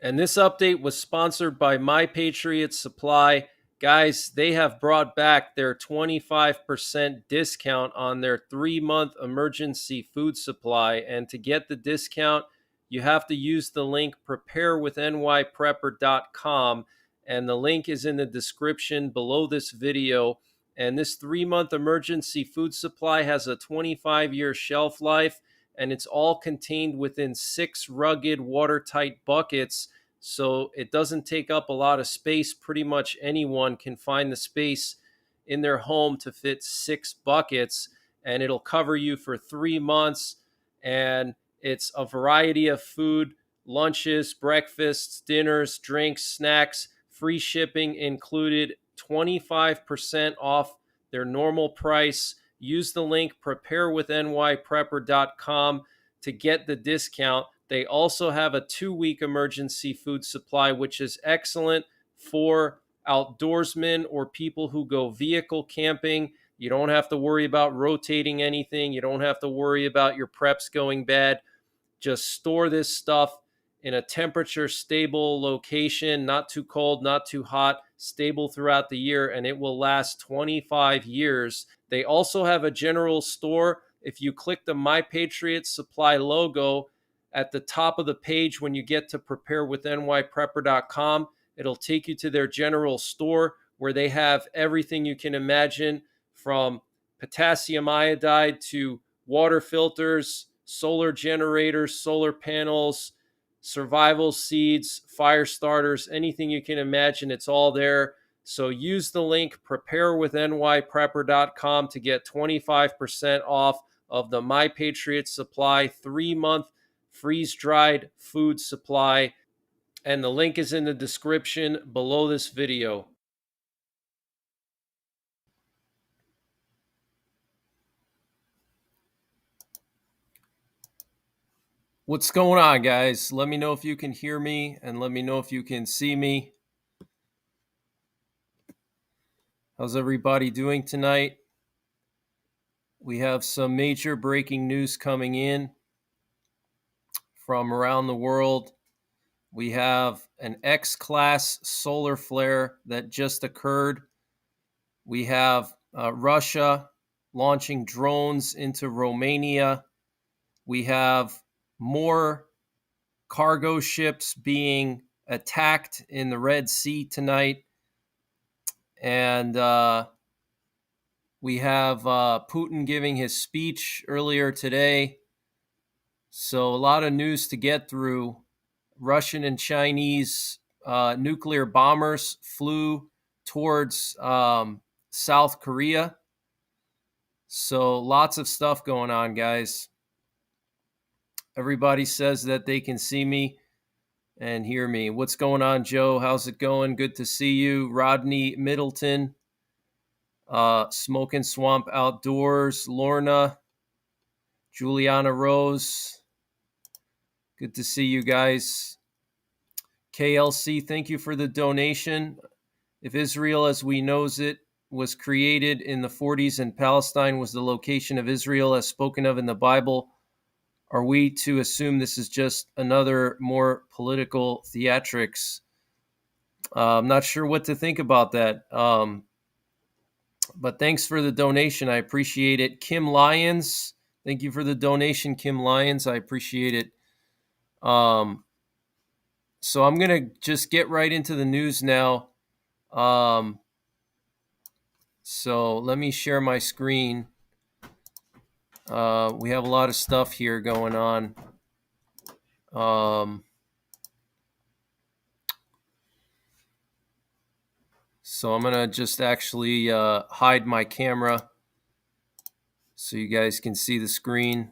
And this update was sponsored by My Patriot Supply. Guys, they have brought back their 25% discount on their 3-month emergency food supply. And to get the discount, you have to use the link preparewithnyprepper.com. And the link is in the description below this video. And this 3-month emergency food supply has a 25-year shelf life, and it's all contained within 6 rugged watertight buckets, so it doesn't take up a lot of space. Pretty much anyone can find the space in their home to fit 6 buckets, and it'll cover you for 3 months. And it's a variety of food, lunches, breakfasts, dinners, drinks, snacks, free shipping included, 25% off their normal price. Use the link preparewithnyprepper.com to get the discount. They also have a 2-week emergency food supply, which is excellent for outdoorsmen or people who go vehicle camping. You don't have to worry about rotating anything. You don't have to worry about your preps going bad. Just store this stuff in a temperature stable location, not too cold, not too hot, stable throughout the year, and it will last 25 years. They also have a general store. If you click the My Patriot Supply logo at the top of the page when you get to preparewithnyprepper.com, it'll take you to their general store where they have everything you can imagine, from potassium iodide to water filters, solar generators, solar panels, survival seeds, fire starters, anything you can imagine, it's all there. So use the link preparewithnyprepper.com to get 25% off of the My Patriot Supply 3-month freeze-dried food supply. And the link is in the description below this video. What's going on, guys? Let me know if you can hear me, and let me know if you can see me. How's everybody doing tonight? We have some major breaking news coming in from around the world. We have an X-class solar flare that just occurred. We have Russia launching drones into Romania. We have more cargo ships being attacked in the Red Sea tonight. And we have Putin giving his speech earlier today. So a lot of news to get through. Russian and Chinese nuclear bombers flew towards South Korea. So lots of stuff going on, guys. Everybody says that they can see me and hear me. What's going on, Joe? How's it going? Good to see you. Rodney Middleton, Smoking Swamp Outdoors, Lorna, Juliana Rose. Good to see you guys. KLC, thank you for the donation. If Israel as we knows it was created in the 40s and Palestine was the location of Israel as spoken of in the Bible, are we to assume this is just another more political theatrics? I'm not sure what to think about that. But thanks for the donation. I appreciate it. Kim Lyons, thank you for the donation, Kim Lyons. I appreciate it. So I'm going to just get right into the news now. So let me share my screen. We have a lot of stuff here going on. So I'm going to just actually hide my camera so you guys can see the screen.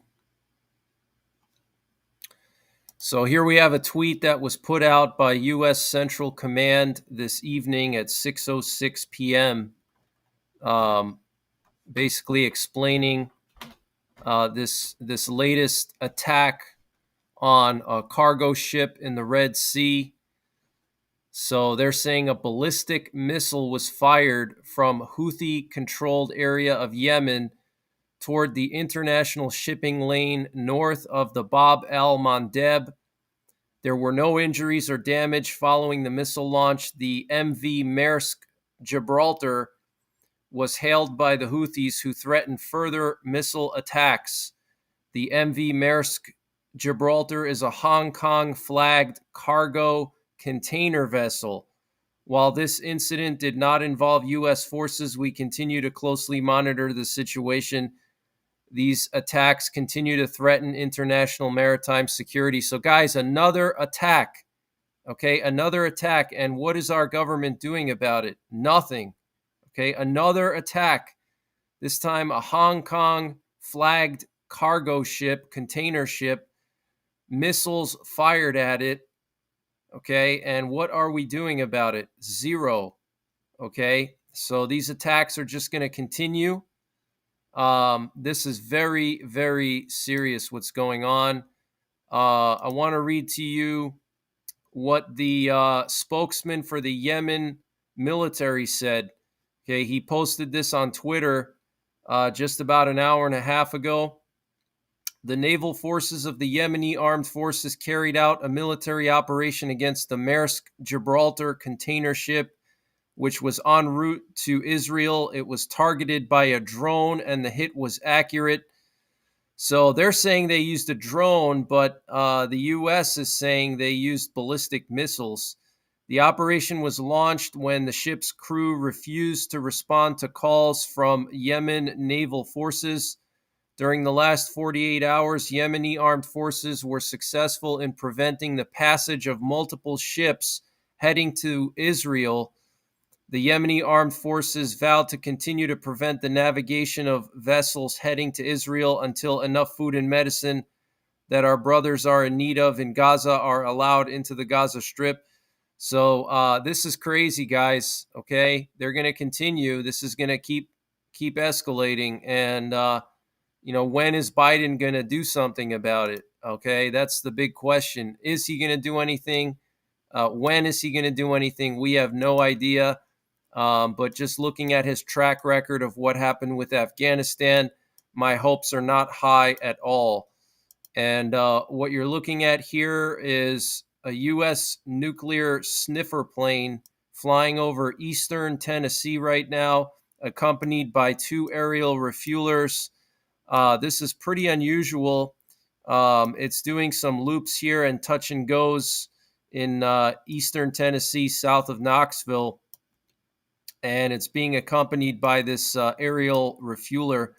So here we have a tweet that was put out by U.S. Central Command this evening at 6:06 p.m., basically explaining this latest attack on a cargo ship in the Red Sea. So they're saying a ballistic missile was fired from Houthi-controlled area of Yemen toward the international shipping lane north of the Bab el-Mandeb. There were no injuries or damage following the missile launch. The MV Maersk Gibraltar was hailed by the Houthis, who threatened further missile attacks. The MV Maersk Gibraltar is a Hong Kong flagged cargo container vessel. While this incident did not involve U.S. forces, we continue to closely monitor the situation. These attacks continue to threaten international maritime security. So, guys, another attack. Okay, another attack. And what is our government doing about it? Nothing. Okay, another attack. This time, a Hong Kong flagged cargo ship, container ship, missiles fired at it. Okay, and what are we doing about it? Zero. Okay, so these attacks are just going to continue. This is very, very serious what's going on. I want to read to you what the spokesman for the Yemen military said. Okay, he posted this on Twitter just about an hour and a half ago. The naval forces of the Yemeni armed forces carried out a military operation against the Maersk Gibraltar container ship, which was en route to Israel. It was targeted by a drone, and the hit was accurate. So they're saying they used a drone, but the U.S. is saying they used ballistic missiles. The operation was launched when the ship's crew refused to respond to calls from Yemen naval forces. During the last 48 hours, Yemeni armed forces were successful in preventing the passage of multiple ships heading to Israel. The Yemeni armed forces vowed to continue to prevent the navigation of vessels heading to Israel until enough food and medicine that our brothers are in need of in Gaza are allowed into the Gaza Strip. So this is crazy, guys. Okay, they're going to continue. This is going to keep escalating, and when is Biden going to do something about it? Okay, that's the big question. Is he going to do anything? When is he going to do anything? We have no idea. But just looking at his track record of what happened with Afghanistan, my hopes are not high at all. And what you're looking at here is a U.S. nuclear sniffer plane flying over eastern Tennessee right now, accompanied by 2 aerial refuelers. This is pretty unusual. It's doing some loops here and touch and goes in eastern Tennessee, south of Knoxville. And it's being accompanied by this aerial refueler.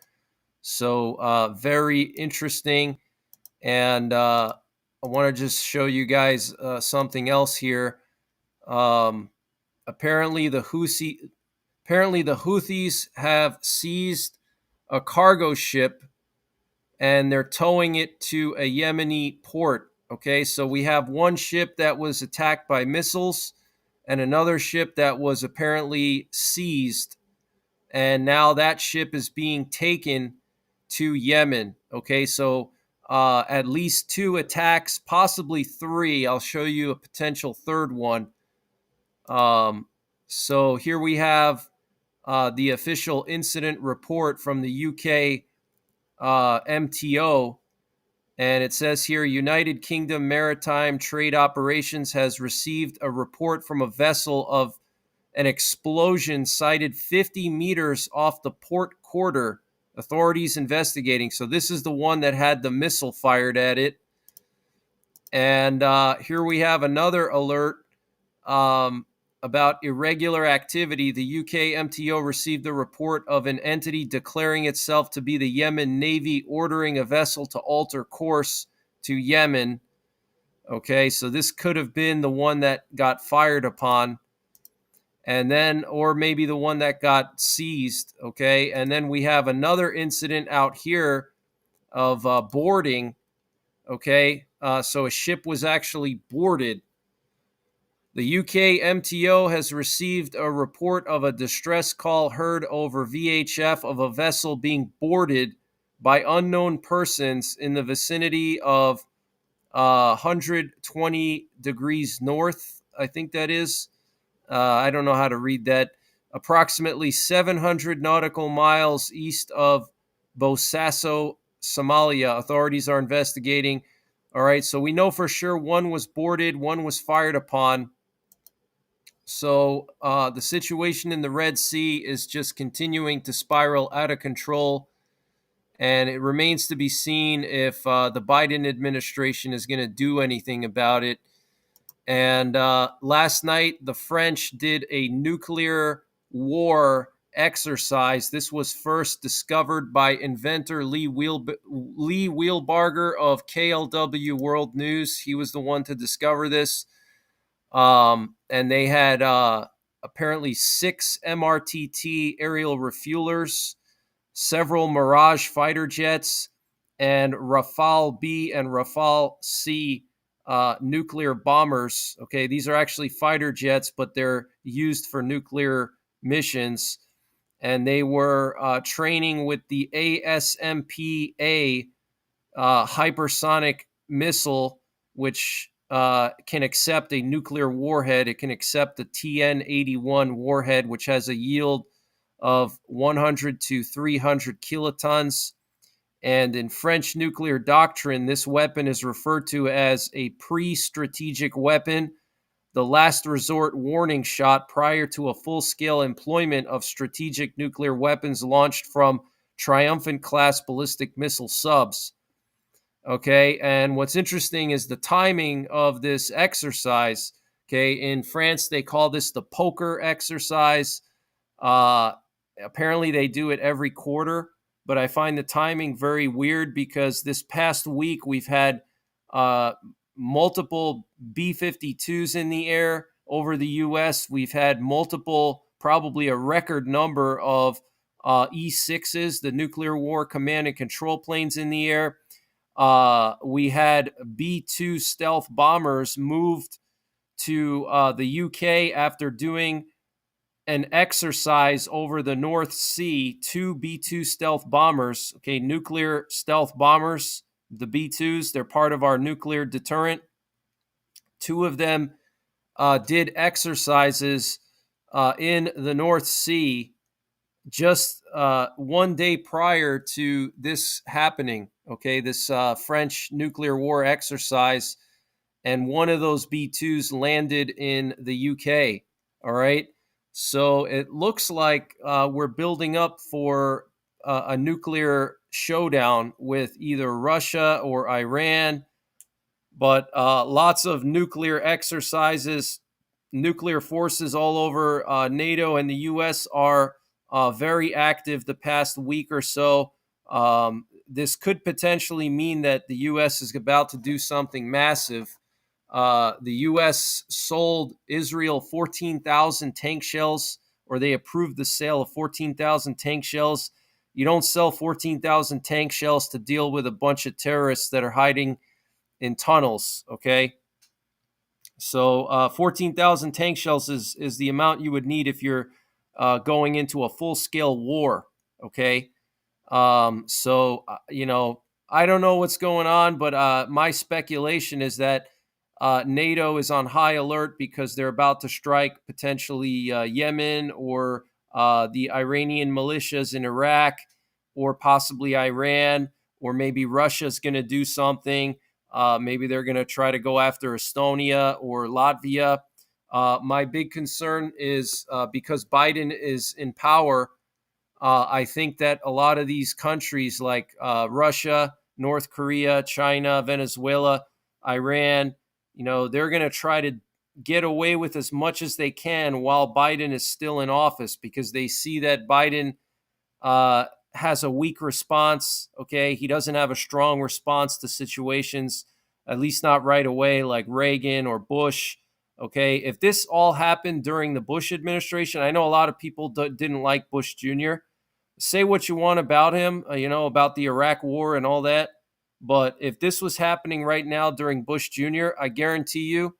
So very interesting. And I want to just show you guys something else here. Apparently the Houthis have seized a cargo ship, and they're towing it to a Yemeni port. Okay, so we have one ship that was attacked by missiles and another ship that was apparently seized. And now that ship is being taken to Yemen. Okay, so at least 2 attacks, possibly 3. I'll show you a potential third one. So here we have the official incident report from the UK MTO. And it says here, United Kingdom Maritime Trade Operations has received a report from a vessel of an explosion sighted 50 meters off the port quarter. Authorities investigating. So this is the one that had the missile fired at it. And here we have another alert about irregular activity. The UK MTO received a report of an entity declaring itself to be the Yemen Navy ordering a vessel to alter course to Yemen. Okay, so this could have been the one that got fired upon. And then, or maybe the one that got seized. Okay, and then we have another incident out here of boarding. Okay, so a ship was actually boarded. The UK MTO has received a report of a distress call heard over VHF of a vessel being boarded by unknown persons in the vicinity of 120 degrees north, I think that is. I don't know how to read that. Approximately 700 nautical miles east of Bosaso, Somalia. Authorities are investigating. All right, so we know for sure one was boarded, one was fired upon. So the situation in the Red Sea is just continuing to spiral out of control. And it remains to be seen if the Biden administration is going to do anything about it. And last night, the French did a nuclear war exercise. This was first discovered by inventor Lee Wheelbarger of KLW World News. He was the one to discover this. And they had apparently 6 MRTT aerial refuelers, several Mirage fighter jets, and Rafale B and Rafale C nuclear bombers. Okay, these are actually fighter jets, but they're used for nuclear missions. And they were training with the ASMPA hypersonic missile, which can accept a nuclear warhead. It can accept the TN-81 warhead, which has a yield of 100 to 300 kilotons. And in French nuclear doctrine, this weapon is referred to as a pre-strategic weapon, the last resort warning shot prior to a full-scale employment of strategic nuclear weapons launched from Triumphant-class ballistic missile subs. Okay, and what's interesting is the timing of this exercise. Okay, in France, they call this the poker exercise. Uh, Apparently, they do it every quarter, but I find the timing very weird because this past week we've had uh, multiple B 52s in the air over the U.S. We've had multiple, probably a record number of E6s, the nuclear war command and control planes in the air. We had B-2 stealth bombers moved to the UK after doing an exercise over the North Sea. 2 B-2 stealth bombers, okay, nuclear stealth bombers, the B-2s, they're part of our nuclear deterrent. 2 of them did exercises in the North Sea just 1 day prior to this happening, okay, this French nuclear war exercise, and one of those B-2s landed in the UK, all right? So it looks like we're building up for a nuclear showdown with either Russia or Iran, but lots of nuclear exercises, nuclear forces all over NATO and the U.S. are very active the past week or so. This could potentially mean that the U.S. is about to do something massive. The U.S. sold Israel 14,000 tank shells, or they approved the sale of 14,000 tank shells. You don't sell 14,000 tank shells to deal with a bunch of terrorists that are hiding in tunnels, okay? So 14,000 tank shells is the amount you would need if you're going into a full-scale war, okay? I don't know what's going on, but my speculation is that NATO is on high alert because they're about to strike potentially Yemen or the Iranian militias in Iraq, or possibly Iran, or maybe Russia's going to do something. Maybe they're going to try to go after Estonia or Latvia. My big concern is because Biden is in power, I think that a lot of these countries like Russia, North Korea, China, Venezuela, Iran, they're going to try to get away with as much as they can while Biden is still in office, because they see that Biden has a weak response. Okay, he doesn't have a strong response to situations, at least not right away, like Reagan or Bush. Okay, if this all happened during the Bush administration, I know a lot of people didn't like Bush Jr. Say what you want about him, about the Iraq War and all that, but if this was happening right now during Bush Jr., I guarantee you,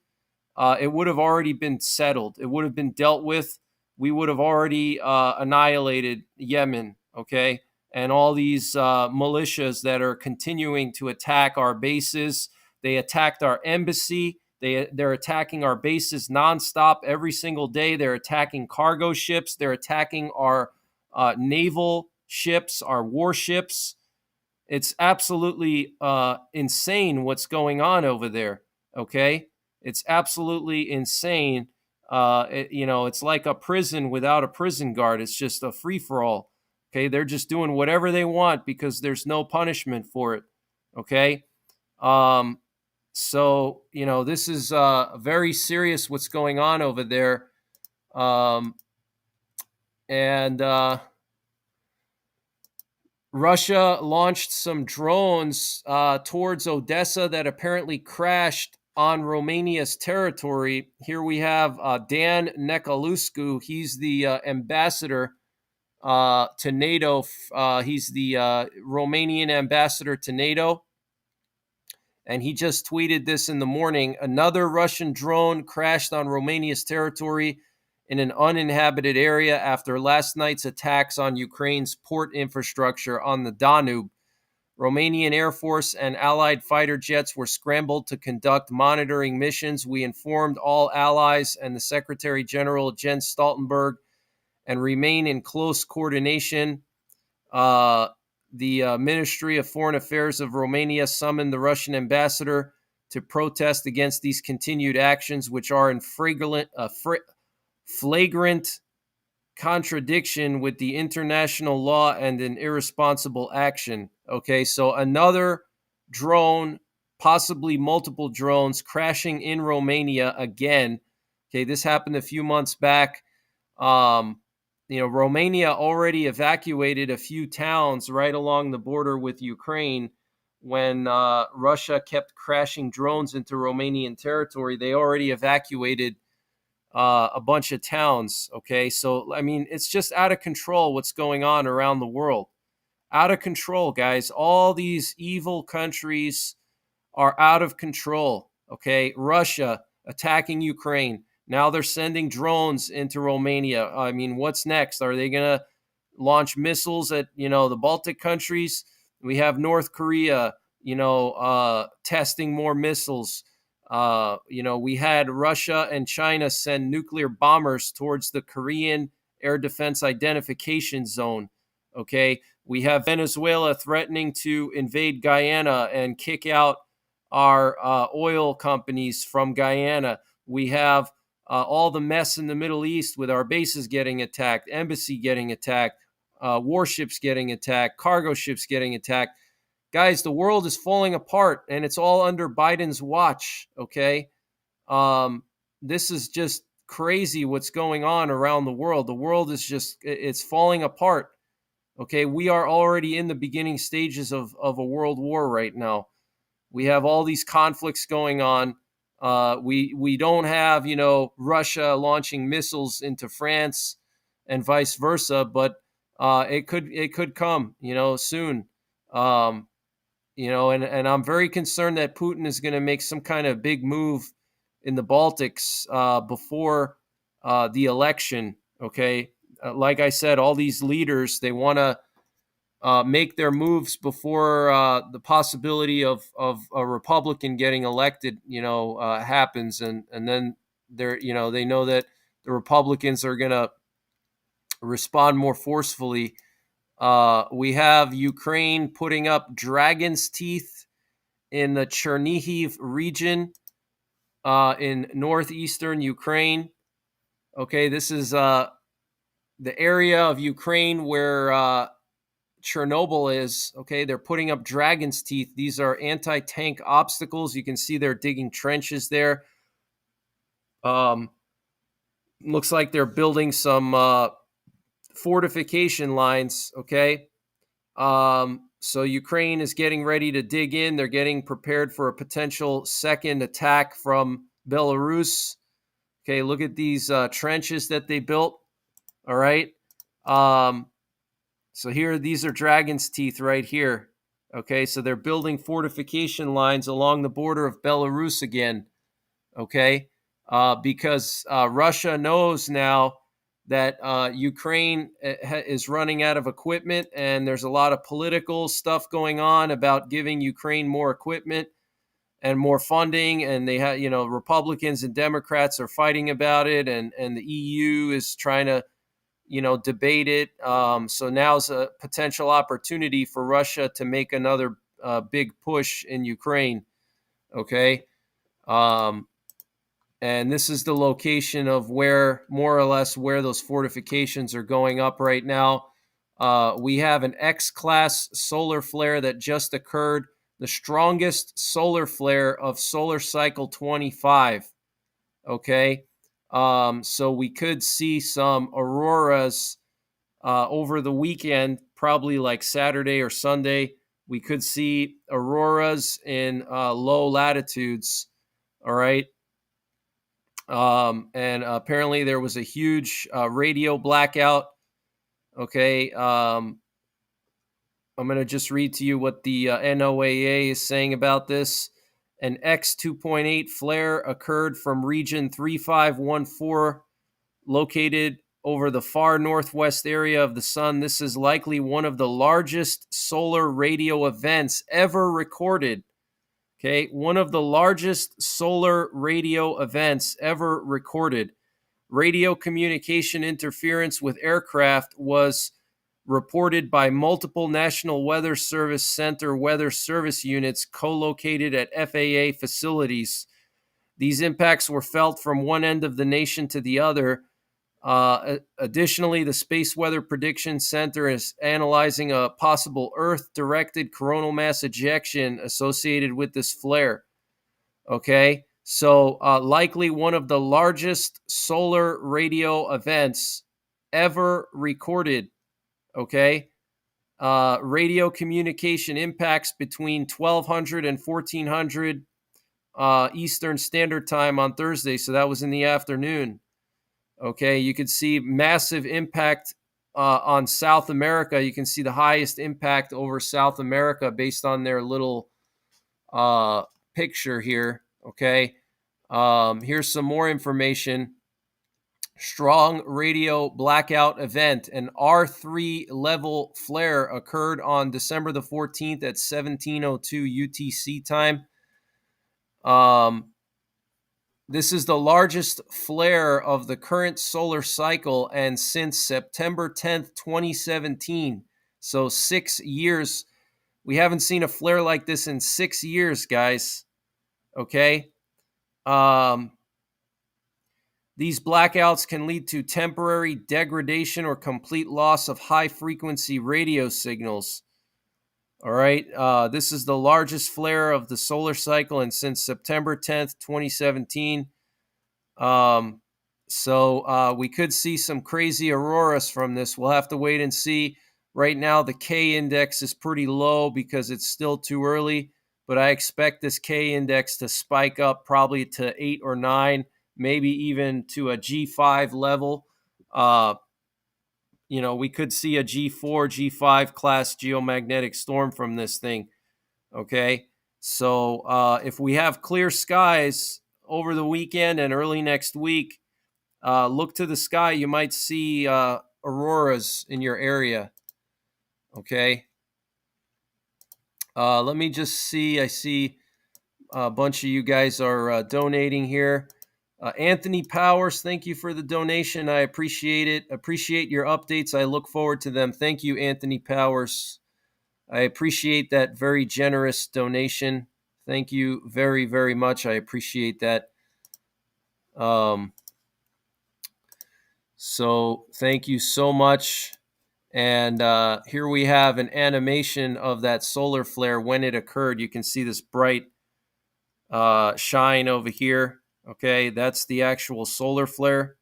it would have already been settled. It would have been dealt with. We would have already annihilated Yemen, okay? And all these militias that are continuing to attack our bases. They attacked our embassy. They're attacking our bases nonstop every single day. They're attacking cargo ships. They're attacking our naval ships, our warships. It's absolutely insane what's going on over there. Okay, it's absolutely insane. It's like a prison without a prison guard. It's just a free for all. Okay, they're just doing whatever they want because there's no punishment for it. Okay, um, so this is very serious what's going on over there, and Russia launched some drones towards Odessa that apparently crashed on Romania's territory. Here we have Dan Necaluscu. He's the ambassador to NATO. He's the Romanian ambassador to NATO. And he just tweeted this in the morning. Another Russian drone crashed on Romania's territory in an uninhabited area after last night's attacks on Ukraine's port infrastructure on the Danube. Romanian Air Force and Allied fighter jets were scrambled to conduct monitoring missions. We informed all allies and the Secretary General Jens Stoltenberg and remain in close coordination. The Ministry of Foreign Affairs of Romania summoned the Russian ambassador to protest against these continued actions, which are in flagrant contradiction with the international law and an irresponsible action. Okay, so another drone, possibly multiple drones, crashing in Romania again. Okay, this happened a few months back. Romania already evacuated a few towns right along the border with Ukraine when Russia kept crashing drones into Romanian territory. They already evacuated a bunch of towns. Okay, so I mean, it's just out of control what's going on around the world. Out of control, guys. All these evil countries are out of control. Okay, Russia attacking Ukraine. Now they're sending drones into Romania. I mean, what's next? Are they going to launch missiles at, the Baltic countries? We have North Korea, testing more missiles. We had Russia and China send nuclear bombers towards the Korean Air Defense Identification Zone. Okay. We have Venezuela threatening to invade Guyana and kick out our oil companies from Guyana. We have all the mess in the Middle East with our bases getting attacked, embassy getting attacked, warships getting attacked, cargo ships getting attacked. Guys, the world is falling apart, and it's all under Biden's watch. Okay, this is just crazy what's going on around the world. The world is it's falling apart. Okay, we are already in the beginning stages of a world war right now. We have all these conflicts going on. We don't have Russia launching missiles into France and vice versa, but it could come soon. And I'm very concerned that Putin is going to make some kind of big move in the Baltics before the election. Okay, like I said, all these leaders, they want to make their moves before the possibility of a Republican getting elected, happens, and then they know that the Republicans are going to respond more forcefully. We have Ukraine putting up dragon's teeth in the Chernihiv region in northeastern Ukraine. Okay, this is the area of Ukraine where Chernobyl is. Okay, they're putting up dragon's teeth. These are anti-tank obstacles. You can see they're digging trenches there. Looks like they're building some fortification lines. Okay, so Ukraine is getting ready to dig in. They're getting prepared for a potential second attack from Belarus. Okay, look at these trenches that they built. All right. So here, these are dragon's teeth right here. Okay, so they're building fortification lines along the border of Belarus again. Okay, because Russia knows now that Ukraine is running out of equipment, and there's a lot of political stuff going on about giving Ukraine more equipment and more funding, and they have, Republicans and Democrats are fighting about it, and the EU is trying to debate it. So now's a potential opportunity for Russia to make another big push in Ukraine. Okay. Um, and this is the location of where, more or less, where those fortifications are going up right now. We have an X-class solar flare that just occurred, the strongest solar flare of solar cycle 25. Okay. So we could see some auroras over the weekend, probably like Saturday or Sunday. We could see auroras in low latitudes. All right. And apparently there was a huge radio blackout. Okay. I'm going to just read to you what the NOAA is saying about this. An X 2.8 flare occurred from region 3514, located over the far northwest area of the sun. This is likely one of the largest solar radio events ever recorded. Okay, one of the largest solar radio events ever recorded. Radio communication interference with aircraft was reported by multiple National Weather Service Center weather service units co-located at FAA facilities. These impacts were felt from one end of the nation to the other. Additionally, the Space Weather Prediction Center is analyzing a possible Earth-directed coronal mass ejection associated with this flare. Okay, so likely one of the largest solar radio events ever recorded. Okay, radio communication impacts between 1200 and 1400 Eastern Standard Time on Thursday. So that was in the afternoon. Okay, you could see massive impact on South America. You can see the highest impact over South America based on their little picture here. Okay, here's some more information. Strong radio blackout event. An R3 level flare occurred on December the 14th at 17:02 UTC time. This is the largest flare of the current solar cycle and since September 10th, 2017. So 6 years. We haven't seen a flare like this in 6 years, guys. Okay. These blackouts can lead to temporary degradation or complete loss of high frequency radio signals. All right. This is the largest flare of the solar cycle and since September 10th, 2017. So we could see some crazy auroras from this. We'll have to wait and see. Right now, the K index is pretty low because it's still too early, but I expect this K index to spike up probably to 8 or 9, maybe even to a G5 level. We could see a G4, G5 class geomagnetic storm from this thing. Okay. So if we have clear skies over the weekend and early next week, look to the sky. You might see auroras in your area. Okay. Let me just see. I see a bunch of you guys are donating here. Anthony Powers, thank you for the donation. I appreciate it. Appreciate your updates. I look forward to them. Thank you, Anthony Powers. I appreciate that very generous donation. Thank you very, very much. I appreciate that. So thank you so much. And here we have an animation of that solar flare when it occurred. You can see this bright shine over here. Okay, that's the actual solar flare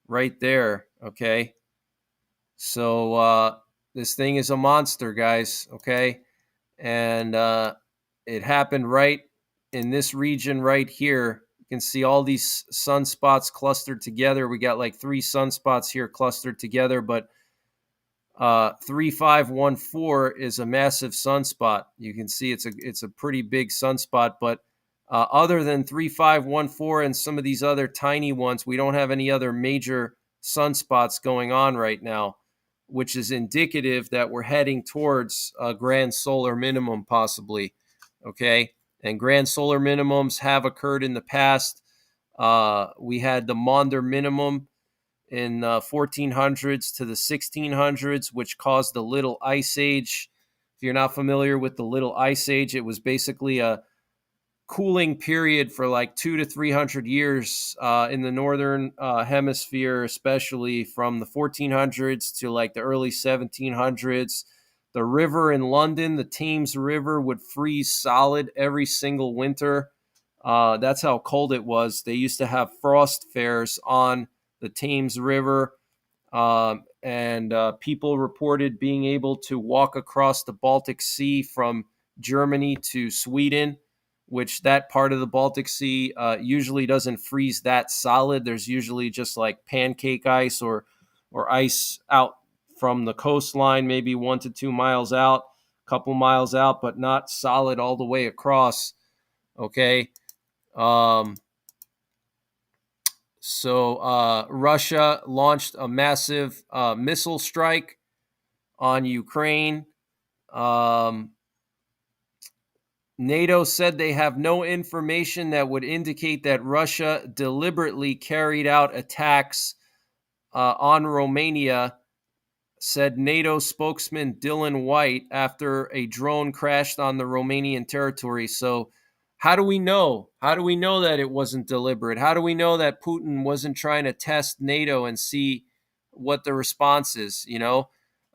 right there. Okay, so this thing is a monster, guys. Okay, and it happened right in this region right here. You can see all these sunspots clustered together. We got like 3 sunspots here clustered together, but 3514 is a massive sunspot. You can see it's a pretty big sunspot, but other than 3514 and some of these other tiny ones, we don't have any other major sunspots going on right now, which is indicative that we're heading towards a grand solar minimum possibly. Okay, and grand solar minimums have occurred in the past. We had the Maunder minimum in 1400s to the 1600s, which caused the Little Ice Age. If you're not familiar with the Little Ice Age, it was basically a cooling period for like 200 to 300 years in the northern hemisphere, especially from the 1400s to like the early 1700s. The river in London, the Thames River, would freeze solid every single winter. That's how cold it was. They used to have frost fairs on the Thames River, and people reported being able to walk across the Baltic Sea from Germany to Sweden, which that part of the Baltic Sea usually doesn't freeze that solid. There's usually just like pancake ice or ice out from the coastline, maybe 1 to 2 miles out, a couple miles out, but not solid all the way across. Okay. Um, so Russia launched a massive missile strike on Ukraine. Um, NATO said they have no information that would indicate that Russia deliberately carried out attacks on Romania, said NATO spokesman Dylan White after a drone crashed on the Romanian territory. So, how do we know? How do we know that it wasn't deliberate? How do we know that Putin wasn't trying to test NATO and see what the response is?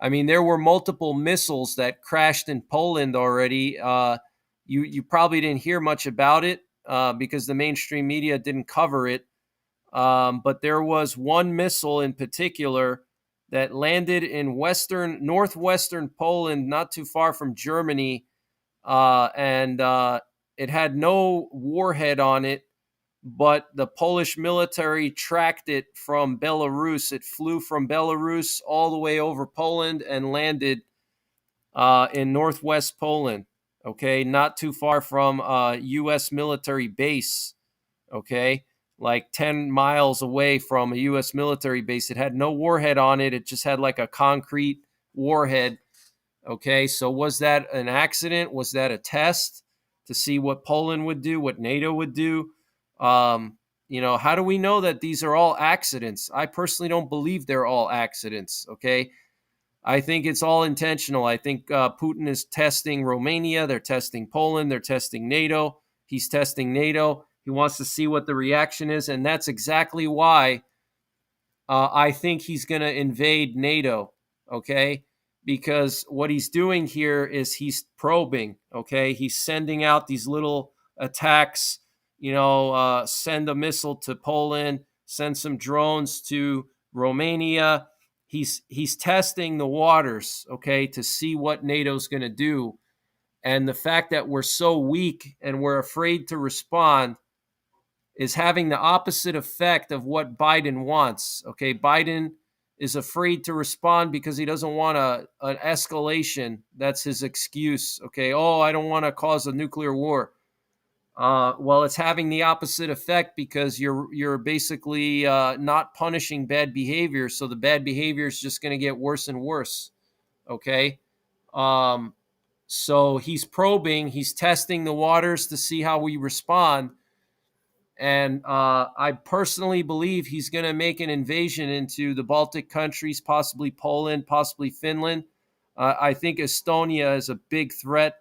I mean, there were multiple missiles that crashed in Poland already. You probably didn't hear much about it because the mainstream media didn't cover it. But there was one missile in particular that landed in northwestern Poland, not too far from Germany, and it had no warhead on it. But the Polish military tracked it from Belarus. It flew from Belarus all the way over Poland and landed in northwest Poland. Okay, not too far from a U.S. military base. Okay, like 10 miles away from a U.S. military base. It had no warhead on it. It just had like a concrete warhead. Okay, so was that an accident? Was that a test to see what Poland would do, what NATO would do? How do we know that these are all accidents? I personally don't believe they're all accidents. Okay, I think it's all intentional. I think Putin is testing Romania. They're testing Poland. They're testing NATO. He's testing NATO. He wants to see what the reaction is. And that's exactly why I think he's going to invade NATO. Okay. Because what he's doing here is he's probing. Okay. He's sending out these little attacks, send a missile to Poland, send some drones to Romania. He's testing the waters, okay, to see what NATO's going to do. And the fact that we're so weak and we're afraid to respond is having the opposite effect of what Biden wants. Okay, Biden is afraid to respond because he doesn't want an escalation. That's his excuse. Okay, I don't want to cause a nuclear war. Well, it's having the opposite effect because you're basically not punishing bad behavior, so the bad behavior is just going to get worse and worse. Okay, um, so he's probing, he's testing the waters to see how we respond, and I personally believe he's going to make an invasion into the Baltic countries, possibly Poland, possibly Finland. I think Estonia is a big threat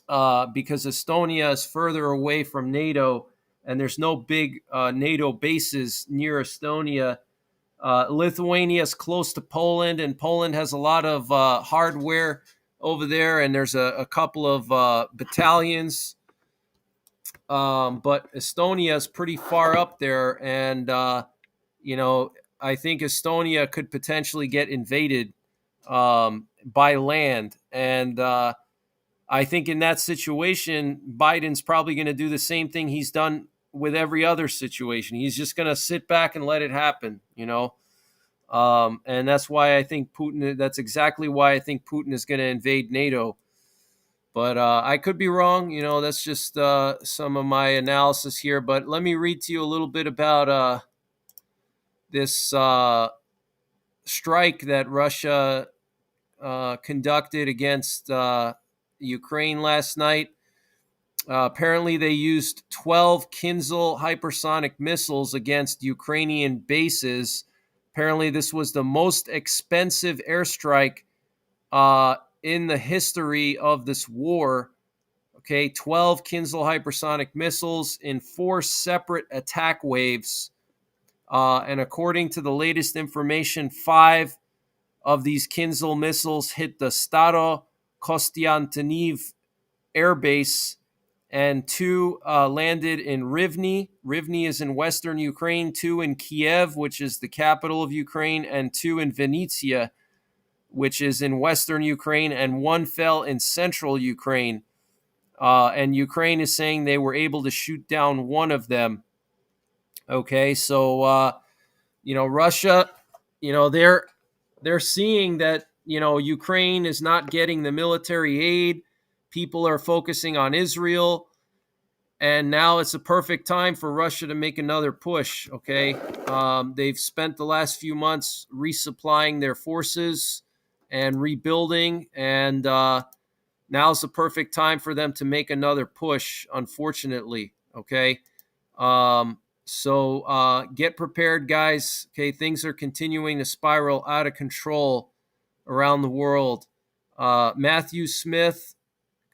because Estonia is further away from NATO, and there's no big NATO bases near Estonia. Lithuania is close to Poland, and Poland has a lot of hardware over there, and there's a couple of battalions. But Estonia is pretty far up there, and I think Estonia could potentially get invaded by land, and I think in that situation, Biden's probably going to do the same thing he's done with every other situation. He's just going to sit back and let it happen, and that's why I think Putin. That's exactly why I think Putin is going to invade NATO. But I could be wrong. That's just some of my analysis here. But let me read to you a little bit about this strike that Russia conducted against Ukraine last night. Apparently, they used 12 Kinzhal hypersonic missiles against Ukrainian bases. Apparently, this was the most expensive airstrike in the history of this war. Okay, 12 Kinzhal hypersonic missiles in 4 separate attack waves. And according to the latest information, 5 of these Kinzhal missiles hit the Staro Kostiantiniv air base, and 2 landed in Rivne. Rivne is in western Ukraine, 2 in Kiev, which is the capital of Ukraine, and 2 in Vinnytsia, which is in western Ukraine, and 1 fell in central Ukraine. And Ukraine is saying they were able to shoot down 1 of them. Okay, so Russia, they're seeing that Ukraine is not getting the military aid. People are focusing on Israel, and now it's a perfect time for Russia to make another push. Okay, they've spent the last few months resupplying their forces and rebuilding, and now's the perfect time for them to make another push. Unfortunately, okay. So get prepared, guys. Okay, things are continuing to spiral out of control around the world. Matthew Smith,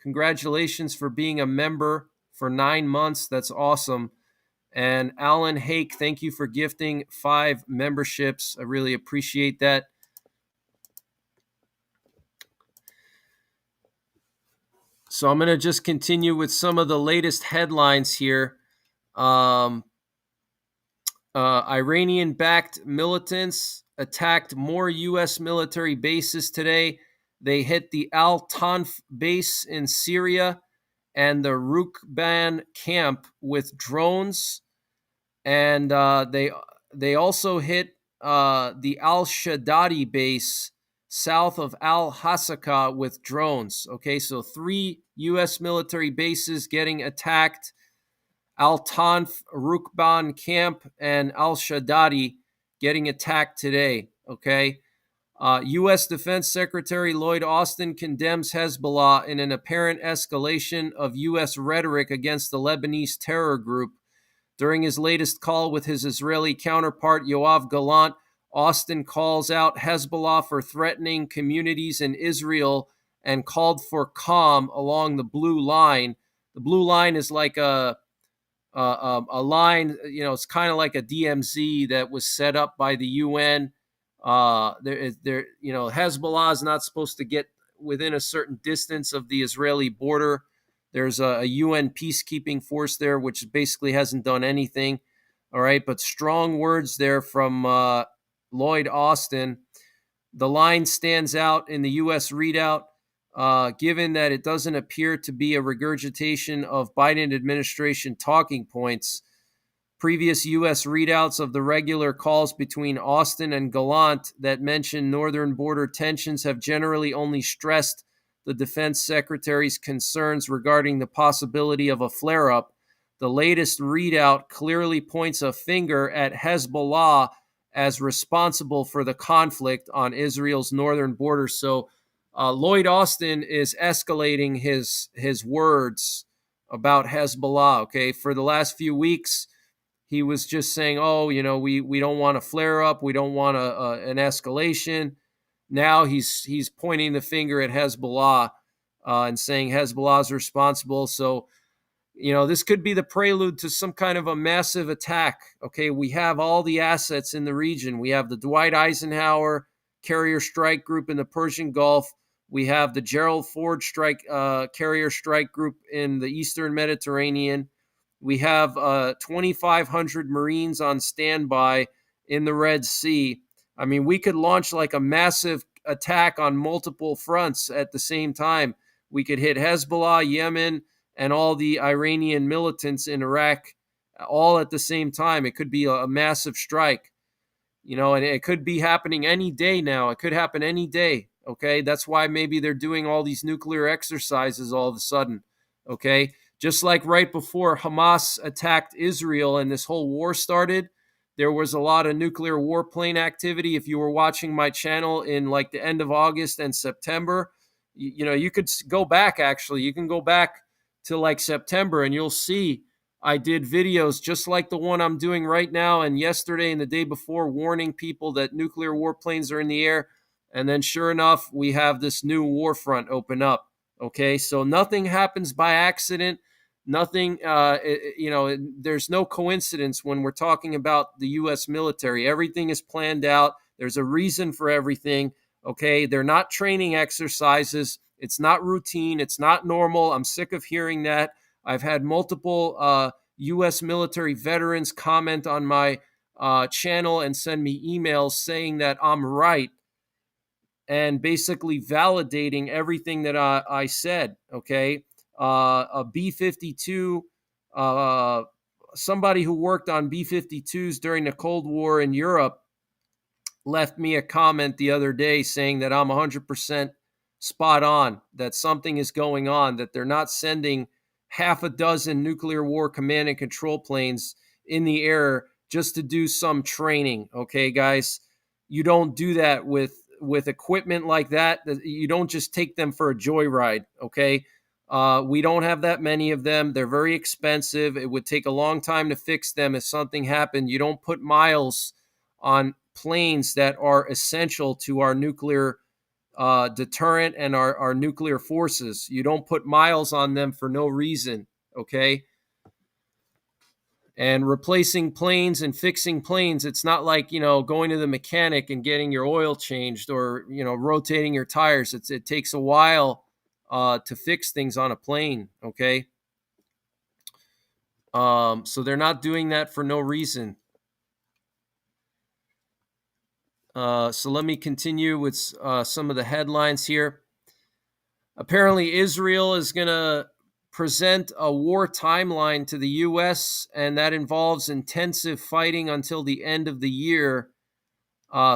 congratulations for being a member for 9 months. That's awesome. And Alan Hake, thank you for gifting 5 memberships. I really appreciate that. So I'm going to just continue with some of the latest headlines here. Iranian-backed militants attacked more U.S. military bases today. They hit the Al-Tanf base in Syria and the Rukban camp with drones, and they also hit the Al-Shaddadi base south of Al-Hasaka with drones. Okay, so 3 U.S. military bases getting attacked: Al-Tanf, Rukban camp, and Al-Shaddadi getting attacked today. Okay. U.S. Defense Secretary Lloyd Austin condemns Hezbollah in an apparent escalation of U.S. rhetoric against the Lebanese terror group. During his latest call with his Israeli counterpart Yoav Gallant, Austin calls out Hezbollah for threatening communities in Israel and called for calm along the blue line. The blue line is like a line, it's kind of like a DMZ that was set up by the UN. Hezbollah is not supposed to get within a certain distance of the Israeli border. There's a UN peacekeeping force there, which basically hasn't done anything. All right, but strong words there from Lloyd Austin. The line stands out in the U.S. readout, given that it doesn't appear to be a regurgitation of Biden administration talking points. Previous U.S. readouts of the regular calls between Austin and Gallant that mention northern border tensions have generally only stressed the defense secretary's concerns regarding the possibility of a flare-up. The latest readout clearly points a finger at Hezbollah as responsible for the conflict on Israel's northern border. So Lloyd Austin is escalating his words about Hezbollah. Okay, for the last few weeks, he was just saying, "Oh, we don't want a flare up, we don't want an escalation." Now he's pointing the finger at Hezbollah and saying Hezbollah is responsible. So this could be the prelude to some kind of a massive attack. Okay, we have all the assets in the region. We have the Dwight Eisenhower carrier strike group in the Persian Gulf. We have the Gerald Ford carrier strike group in the Eastern Mediterranean. We have 2,500 Marines on standby in the Red Sea. I mean, we could launch like a massive attack on multiple fronts at the same time. We could hit Hezbollah, Yemen, and all the Iranian militants in Iraq all at the same time. It could be a massive strike, and it could be happening any day now. It could happen any day, okay? That's why maybe they're doing all these nuclear exercises all of a sudden, okay? Just like right before Hamas attacked Israel and this whole war started, there was a lot of nuclear warplane activity. If you were watching my channel in like the end of August and September, you could go back, actually. You can go back till like September, and you'll see I did videos just like the one I'm doing right now and yesterday and the day before, warning people that nuclear warplanes are in the air. And then sure enough, we have this new war front open up. Okay, so nothing happens by accident. Nothing, there's no coincidence when we're talking about the U.S. military. Everything is planned out. There's a reason for everything. Okay, they're not training exercises. It's not routine. It's not normal. I'm sick of hearing that. I've had multiple U.S. military veterans comment on my channel and send me emails saying that I'm right and basically validating everything that I said. Okay, a B-52, somebody who worked on B-52s during the Cold War in Europe left me a comment the other day saying that I'm 100% spot on, that something is going on, that they're not sending half a dozen nuclear war command and control planes in the air just to do some training. Okay, guys, you don't do that with equipment like that. You don't just take them for a joyride. Okay, we don't have that many of them. They're very expensive. It would take a long time to fix them if something happened. You don't put miles on planes that are essential to our nuclear deterrent and our nuclear forces. You don't put miles on them for no reason, okay? And replacing planes and fixing planes, it's not like, going to the mechanic and getting your oil changed or, rotating your tires. It takes a while to fix things on a plane, okay? So they're not doing that for no reason. So let me continue with some of the headlines here. Apparently, Israel is going to present a war timeline to the U.S., and that involves intensive fighting until the end of the year,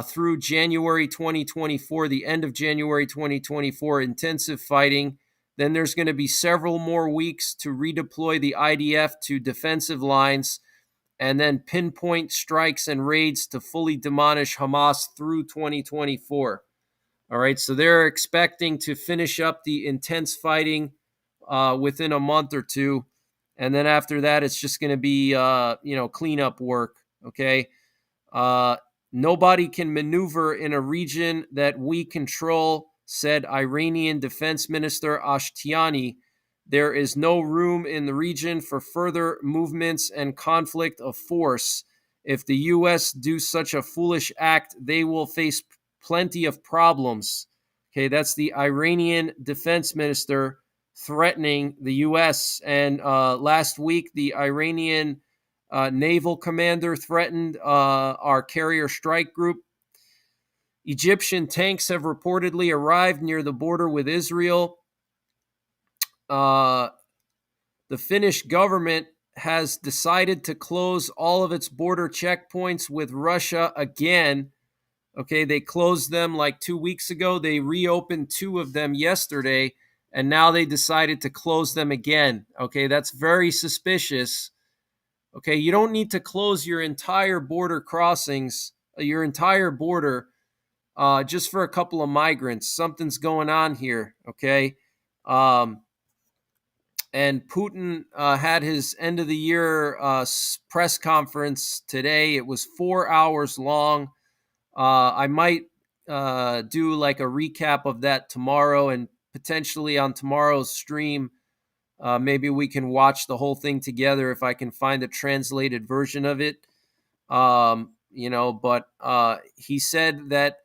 through January 2024, the end of January 2024, intensive fighting. Then there's going to be several more weeks to redeploy the IDF to defensive lines, and then pinpoint strikes and raids to fully demolish Hamas through 2024. All right, so they're expecting to finish up the intense fighting within a month or two, and then after that, it's just going to be cleanup work. Okay, uh, nobody can maneuver in a region that we control, said Iranian Defense Minister Ashtiani. There is no room in the region for further movements and conflict of force. If the U.S. do such a foolish act, they will face plenty of problems. Okay, that's the Iranian defense minister threatening the U.S. And last week, the Iranian naval commander threatened our carrier strike group. Egyptian tanks have reportedly arrived near the border with Israel. The Finnish government has decided to close all of its border checkpoints with Russia again. Okay, they closed them like 2 weeks ago. They reopened 2 of them yesterday, and now they decided to close them again. Okay, that's very suspicious. Okay, you don't need to close your entire border crossings, your entire border, just for a couple of migrants. Something's going on here. Okay. And Putin had his end of the year press conference today. It was 4 hours long. I might do like a recap of that tomorrow, and potentially on tomorrow's stream, maybe we can watch the whole thing together if I can find a translated version of it. But he said that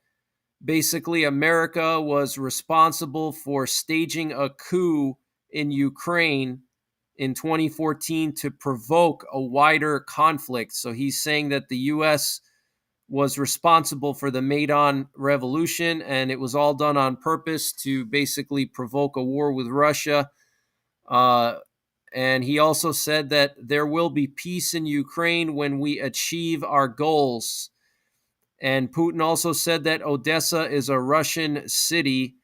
basically America was responsible for staging a coup in Ukraine in 2014 to provoke a wider conflict. So he's saying that the U.S. was responsible for the Maidan Revolution, and it was all done on purpose to basically provoke a war with Russia. And he also said that there will be peace in Ukraine when we achieve our goals. And Putin also said that Odessa is a Russian city.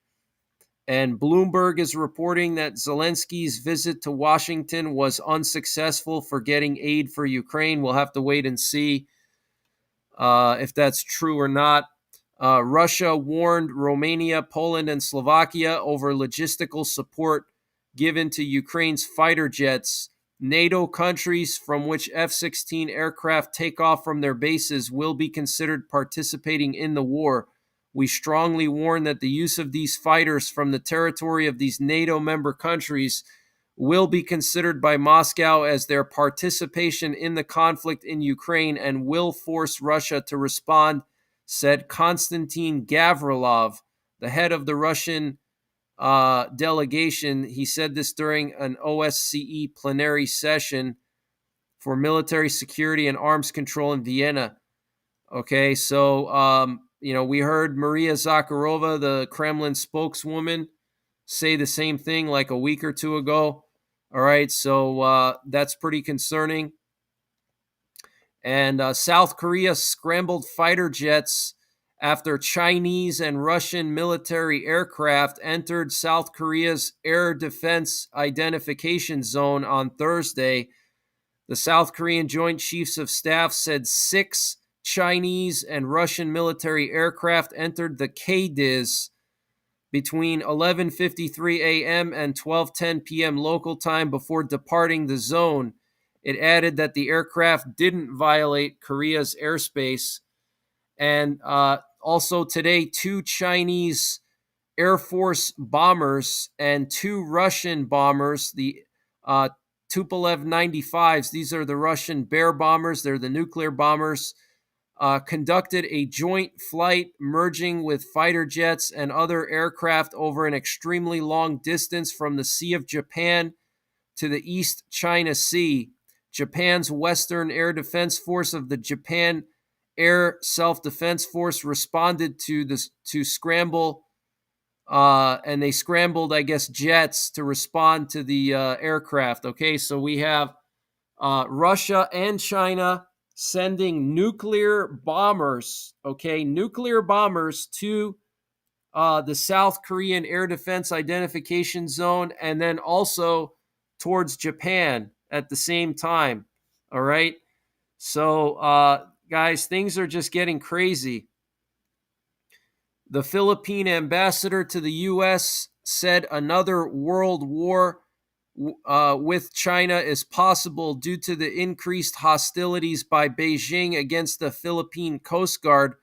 And Bloomberg is reporting that Zelensky's visit to Washington was unsuccessful for getting aid for Ukraine. We'll have to wait and see if that's true or not. Russia warned Romania, Poland, and Slovakia over logistical support given to Ukraine's fighter jets. NATO countries from which F-16 aircraft take off from their bases will be considered participating in the war. We strongly warn that the use of these fighters from the territory of these NATO member countries will be considered by Moscow as their participation in the conflict in Ukraine and will force Russia to respond, said Konstantin Gavrilov, the head of the Russian delegation. He said this during an OSCE plenary session for military security and arms control in Vienna. Okay, so, we heard Maria Zakharova, the Kremlin spokeswoman, say the same thing like a week or two ago. All right, so that's pretty concerning. And South Korea scrambled fighter jets after Chinese and Russian military aircraft entered South Korea's air defense identification zone on Thursday. The South Korean Joint Chiefs of Staff said 6 Chinese and Russian military aircraft entered the KDIZ between 11:53 a.m. and 12:10 p.m. local time before departing the zone. It added that the aircraft didn't violate Korea's airspace. And also today, 2 Chinese Air Force bombers and 2 Russian bombers, the Tupolev 95s, these are the Russian Bear bombers, they're the nuclear bombers, conducted a joint flight merging with fighter jets and other aircraft over an extremely long distance from the Sea of Japan to the East China Sea. Japan's Western Air Defense Force of the Japan Air Self-Defense Force responded to scramble, and they scrambled, I guess, jets to respond to the aircraft. Okay, so we have Russia and China sending nuclear bombers, nuclear bombers to the South Korean Air Defense Identification Zone, and then also towards Japan at the same time. All right. So, guys, things are just getting crazy. The Philippine ambassador to the U.S. said another world war with China is possible due to the increased hostilities by Beijing against the Philippine Coast Guard,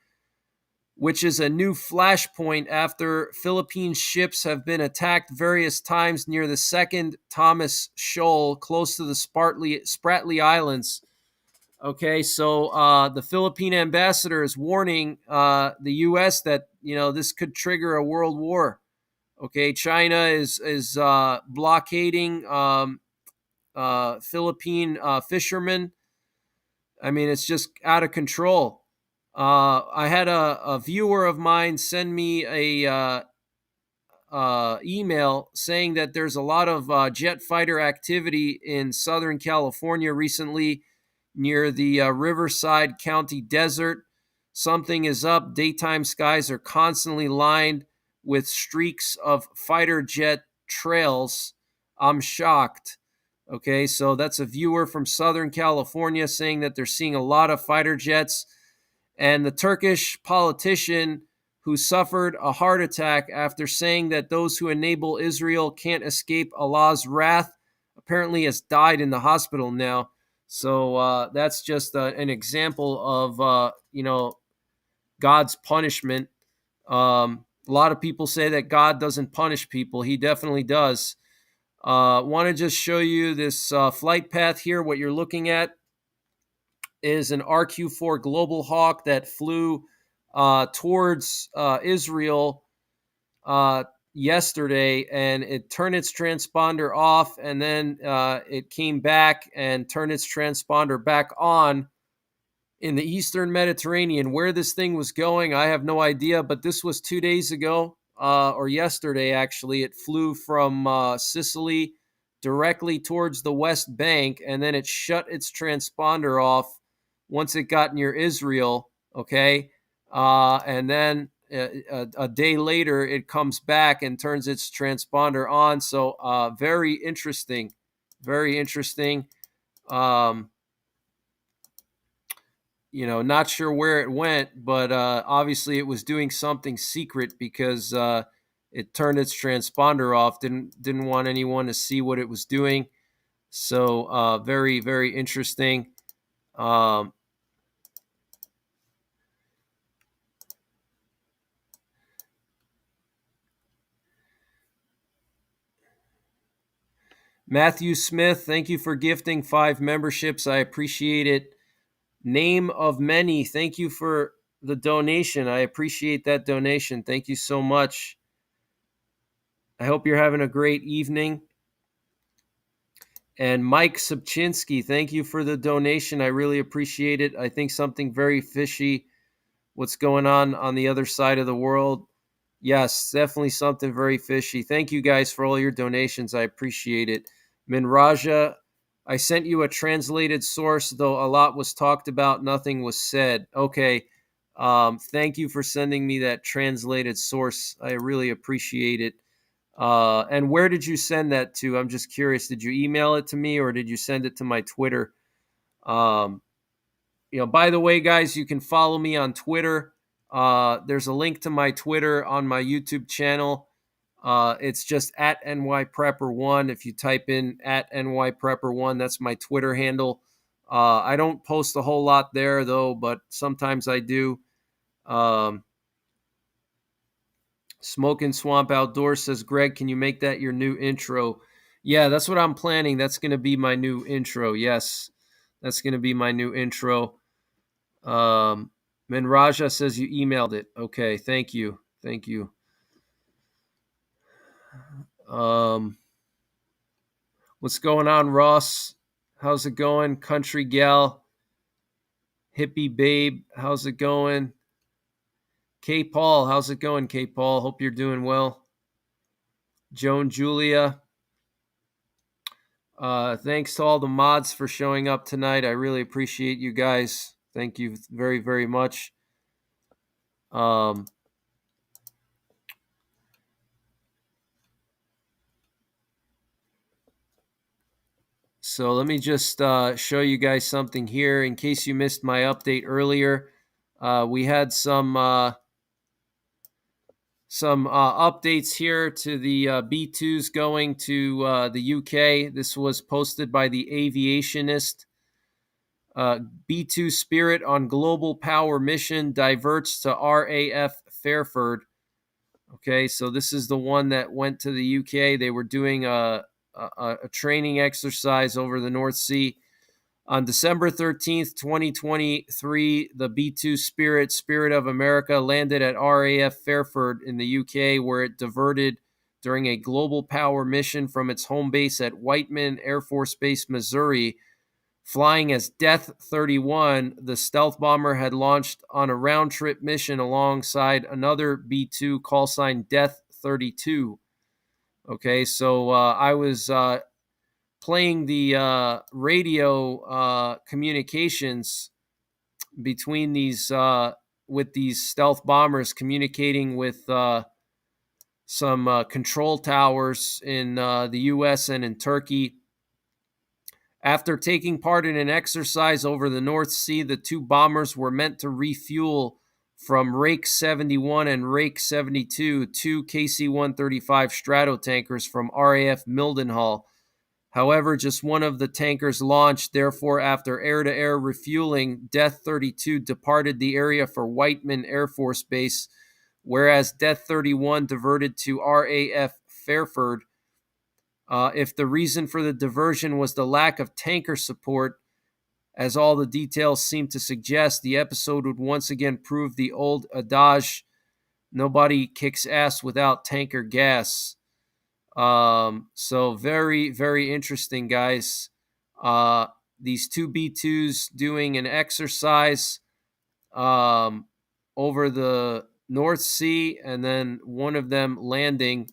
which is a new flashpoint after Philippine ships have been attacked various times near the second Thomas Shoal close to the Spratly Islands. Okay, so the Philippine ambassador is warning the U.S. that this could trigger a world war. Okay, China is blockading Philippine fishermen. I mean, it's just out of control. I had a viewer of mine send me a email saying that there's a lot of jet fighter activity in Southern California recently near the Riverside County desert. Something is up. Daytime skies are constantly lined with streaks of fighter jet trails. I'm shocked. Okay, so that's a viewer from Southern California saying that they're seeing a lot of fighter jets. And the Turkish politician who suffered a heart attack after saying that those who enable Israel can't escape Allah's wrath apparently has died in the hospital now. So that's just an example of, God's punishment. A lot of people say that God doesn't punish people. He definitely does. Want to just show you this flight path here. What you're looking at is an RQ-4 Global Hawk that flew towards Israel yesterday, and it turned its transponder off, and then it came back and turned its transponder back on in the Eastern Mediterranean. Where this thing was going, I have no idea, but this was 2 days ago, or yesterday actually. It flew from Sicily directly towards the West Bank, and then it shut its transponder off once it got near Israel, okay? And then a day later, it comes back and turns its transponder on. So very interesting, very interesting. Not sure where it went, but obviously it was doing something secret because it turned its transponder off. Didn't want anyone to see what it was doing. So very, very interesting. Matthew Smith, thank you for gifting 5 memberships. I appreciate it. Name of Many, thank you for the donation. I appreciate that donation. Thank you so much. I hope you're having a great evening. And Mike Subchinsky, thank you for the donation. I really appreciate it. I think something very fishy, what's going on the other side of the world. Yes, definitely something very fishy. Thank you guys for all your donations. I appreciate it. Minraja, I sent you a translated source, though a lot was talked about, nothing was said. Okay. Thank you for sending me that translated source. I really appreciate it. And where did you send that to? I'm just curious. Did you email it to me or did you send it to my Twitter? By the way, guys, you can follow me on Twitter. There's a link to my Twitter on my YouTube channel. It's just at NYPrepper1. If you type in at NYPrepper1, that's my Twitter handle. I don't post a whole lot there, though, but sometimes I do. Smoking Swamp Outdoors says, Greg, can you make that your new intro? Yeah, that's what I'm planning. That's going to be my new intro. Yes, that's going to be my new intro. Menraja says you emailed it. Okay, thank you. Thank you. What's going on, Ross? How's it going? Country Gal. Hippie Babe, how's it going? K Paul, how's it going, K Paul? Hope you're doing well. Joan Julia. Thanks to all the mods for showing up tonight. I really appreciate you guys. Thank you very, very much. So let me just show you guys something here. In case you missed my update earlier, we had some updates here to the B2s going to the UK. This was posted by the Aviationist. B2 Spirit on global power mission diverts to RAF Fairford. Okay, so this is the one that went to the UK. They were doing a training exercise over the North Sea. On December 13th, 2023, the B2 Spirit of America landed at RAF Fairford in the UK, where it diverted during a global power mission from its home base at Whiteman Air Force Base, Missouri. Flying as Death 31, the stealth bomber had launched on a round-trip mission alongside another B2 call sign Death 32. Okay, so I was playing the radio communications between these with these stealth bombers, communicating with some control towers in the U.S. and in Turkey. After taking part in an exercise over the North Sea, the 2 bombers were meant to refuel from Rake 71 and Rake 72, 2 KC-135 Stratotankers from RAF Mildenhall. However, just one of the tankers launched. Therefore, after air-to-air refueling, Death 32 departed the area for Whiteman Air Force Base, whereas Death 31 diverted to RAF Fairford. If the reason for the diversion was the lack of tanker support, as all the details seem to suggest, the episode would once again prove the old adage, nobody kicks ass without tanker gas. So very, very interesting, guys. These 2 B2s doing an exercise over the North Sea, and then one of them landing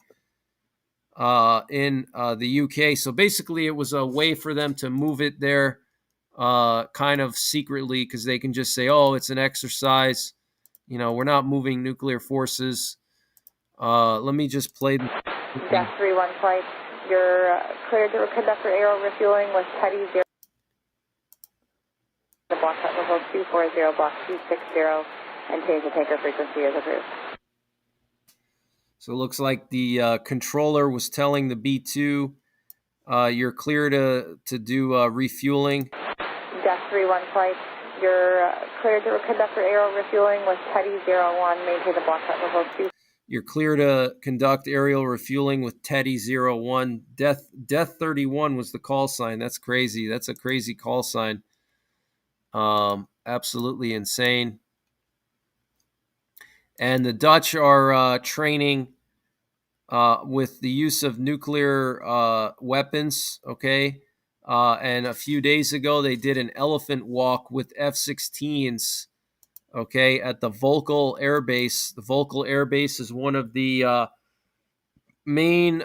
in the UK. So basically, it was a way for them to move it there kind of secretly, because they can just say, oh, it's an exercise. We're not moving nuclear forces. Let me just play the... Death 31 flight, you're cleared to conduct your aero refueling with Teddy 0. The block at level 240, block 260, and change the tanker frequency as approved. So it looks like the controller was telling the B2, you're clear to do refueling. Death 3-1 flight, you're cleared to conduct your aerial refueling with Teddy 01, maintain the block at level 2. You're clear to conduct aerial refueling with Teddy 01. Death 31 was the call sign. That's crazy. That's a crazy call sign. Absolutely insane. And the Dutch are training with the use of nuclear weapons, okay? And a few days ago, they did an elephant walk with F-16s, okay, at the Volkel Air Base. The Volkel Air Base is one of the main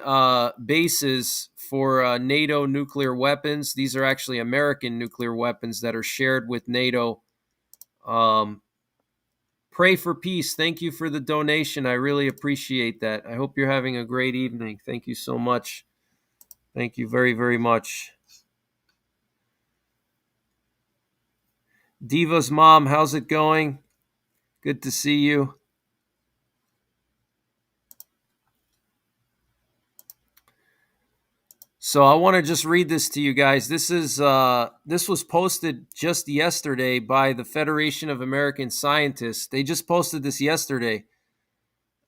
bases for NATO nuclear weapons. These are actually American nuclear weapons that are shared with NATO. Pray for peace. Thank you for the donation. I really appreciate that. I hope you're having a great evening. Thank you so much. Thank you very, very much. Diva's mom, how's it going? Good to see you. So I want to just read this to you guys. This was posted just yesterday by the Federation of American Scientists. They just posted this yesterday.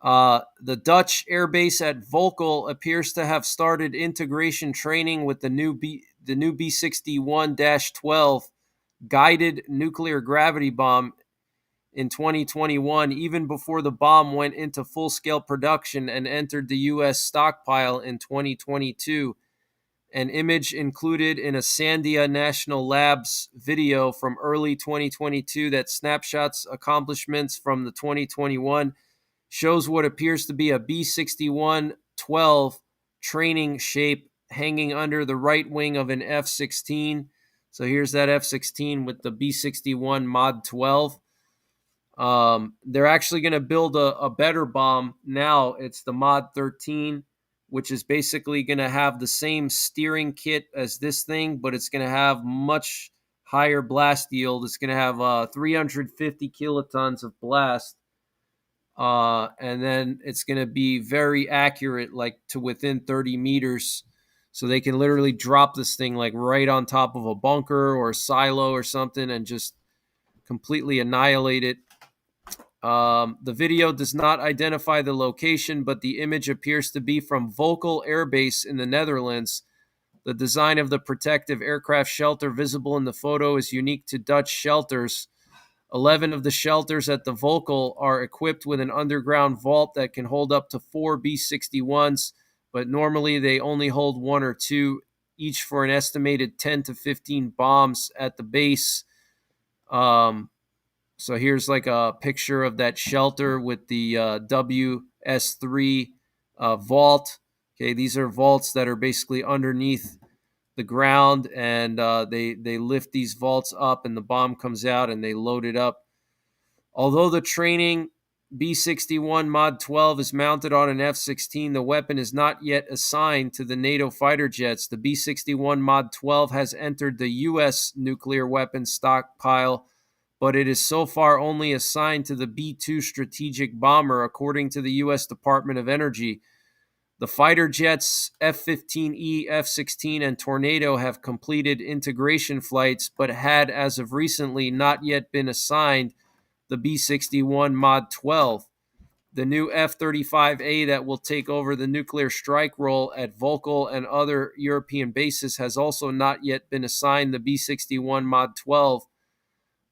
The Dutch air base at Volkel appears to have started integration training with the new B-61-12 guided nuclear gravity bomb in 2021, even before the bomb went into full-scale production and entered the U.S. stockpile in 2022. An image included in a Sandia National Labs video from early 2022 that snapshots accomplishments from the 2021 shows what appears to be a B-61-12 training shape hanging under the right wing of an F-16. So here's that F-16 with the B-61 Mod 12. They're actually going to build a better bomb now. It's the Mod 13, which is basically going to have the same steering kit as this thing, but it's going to have much higher blast yield. It's going to have 350 kilotons of blast. And then it's going to be very accurate, like to within 30 meters. So they can literally drop this thing like right on top of a bunker or a silo or something and just completely annihilate it. The video does not identify the location, but the image appears to be from Volkel Air Base in the Netherlands. The design of the protective aircraft shelter visible in the photo is unique to Dutch shelters. 11 of the shelters at the Volkel are equipped with an underground vault that can hold up to 4 B-61s, but normally they only hold 1 or 2, each for an estimated 10 to 15 bombs at the base. So here's like a picture of that shelter with the WS3 vault. Okay, these are vaults that are basically underneath the ground, and they lift these vaults up, and the bomb comes out, and they load it up. Although the training B-61 Mod 12 is mounted on an F-16, the weapon is not yet assigned to the NATO fighter jets. The B-61 Mod 12 has entered the U.S. nuclear weapons stockpile, but it is so far only assigned to the B-2 strategic bomber, according to the U.S. Department of Energy. The fighter jets F-15E, F-16, and Tornado have completed integration flights, but had, as of recently, not yet been assigned the B-61 Mod 12. The new F-35A that will take over the nuclear strike role at Volkel and other European bases has also not yet been assigned the B-61 Mod 12,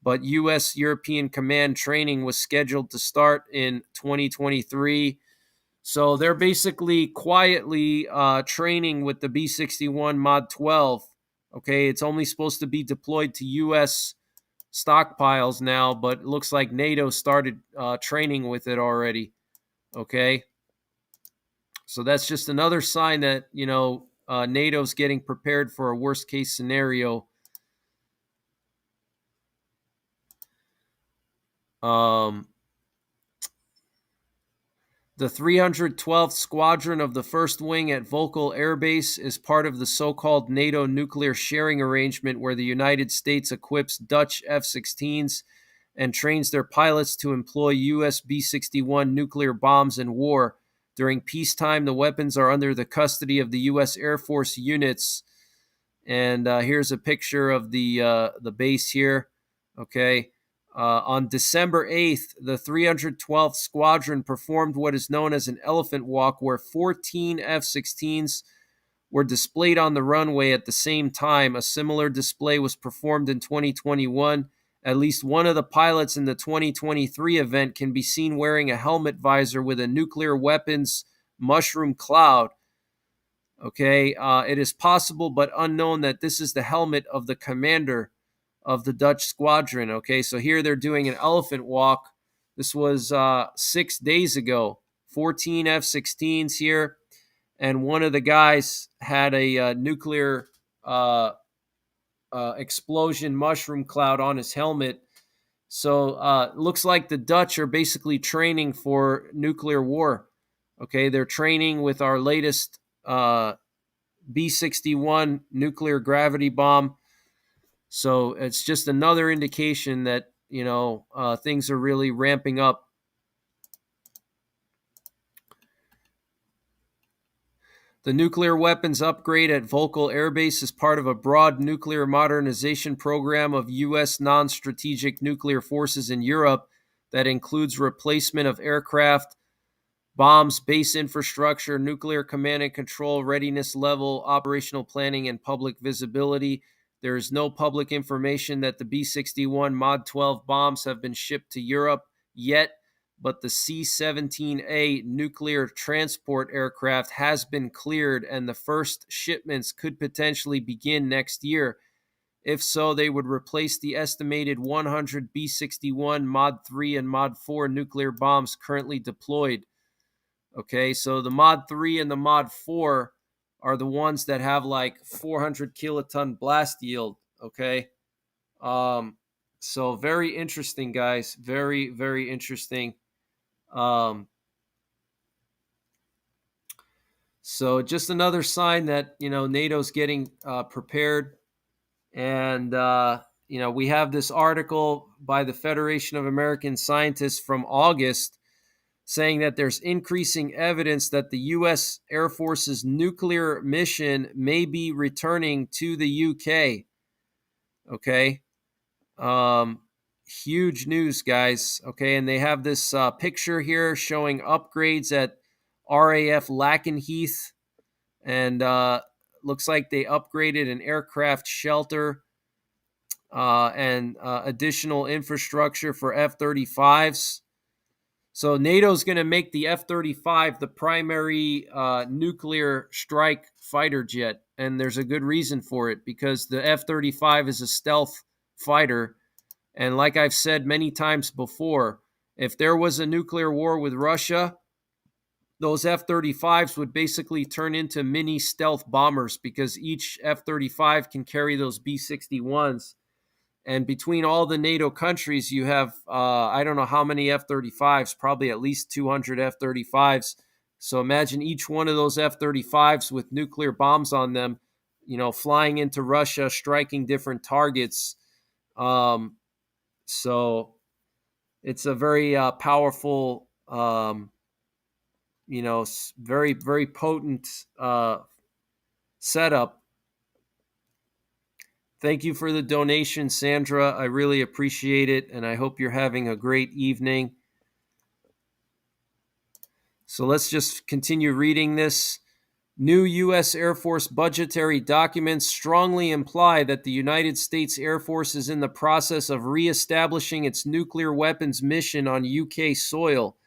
but U.S. European Command training was scheduled to start in 2023. So they're basically quietly training with the B-61 Mod 12. Okay, it's only supposed to be deployed to U.S. stockpiles now, but it looks like NATO started training with it already. Okay, so that's just another sign that, you know, NATO's getting prepared for a worst case scenario. The 312th Squadron of the 1st Wing at Volkel Air Base is part of the so-called NATO nuclear sharing arrangement, where the United States equips Dutch F-16s and trains their pilots to employ US B-61 nuclear bombs in war. During peacetime, the weapons are under the custody of the U.S. Air Force units. And here's a picture of the base here. Okay. On December 8th, the 312th Squadron performed what is known as an elephant walk, where 14 F-16s were displayed on the runway at the same time. A similar display was performed in 2021. At least one of the pilots in the 2023 event can be seen wearing a helmet visor with a nuclear weapons mushroom cloud. Okay, it is possible but unknown that this is the helmet of the commander of the Dutch squadron. Okay, so here they're doing an elephant walk. This was 6 days ago. 14 F-16s here, and one of the guys had a nuclear explosion mushroom cloud on his helmet. So it looks like the Dutch are basically training for nuclear war. Okay, they're training with our latest B-61 nuclear gravity bomb. So it's just another indication that, things are really ramping up. The nuclear weapons upgrade at Volkel Air Base is part of a broad nuclear modernization program of U.S. non-strategic nuclear forces in Europe that includes replacement of aircraft, bombs, base infrastructure, nuclear command and control, readiness level, operational planning, and public visibility. There is no public information that the B-61 Mod 12 bombs have been shipped to Europe yet, but the C-17A nuclear transport aircraft has been cleared, and the first shipments could potentially begin next year. If so, they would replace the estimated 100 B-61 Mod 3 and Mod 4 nuclear bombs currently deployed. Okay, so the Mod 3 and the Mod 4 are the ones that have like 400 kiloton blast yield. Okay, so very interesting, guys. Very, very interesting. So just another sign that, NATO's getting prepared. And, we have this article by the Federation of American Scientists from August saying that there's increasing evidence that the U.S. Air Force's nuclear mission may be returning to the UK. Okay. Huge news, guys. Okay. And they have this picture here showing upgrades at RAF Lakenheath. And looks like they upgraded an aircraft shelter and additional infrastructure for F-35s. So NATO's going to make the F-35 the primary nuclear strike fighter jet. And there's a good reason for it, because the F-35 is a stealth fighter. And like I've said many times before, if there was a nuclear war with Russia, those F-35s would basically turn into mini stealth bombers, because each F-35 can carry those B-61s. And between all the NATO countries, you have, I don't know how many F-35s, probably at least 200 F-35s. So imagine each one of those F-35s with nuclear bombs on them, flying into Russia, striking different targets. So it's a very powerful, very, very potent setup. Thank you for the donation, Sandra. I really appreciate it, and I hope you're having a great evening. So let's just continue reading this. New U.S. Air Force budgetary documents strongly imply that the United States Air Force is in the process of reestablishing its nuclear weapons mission on UK soil.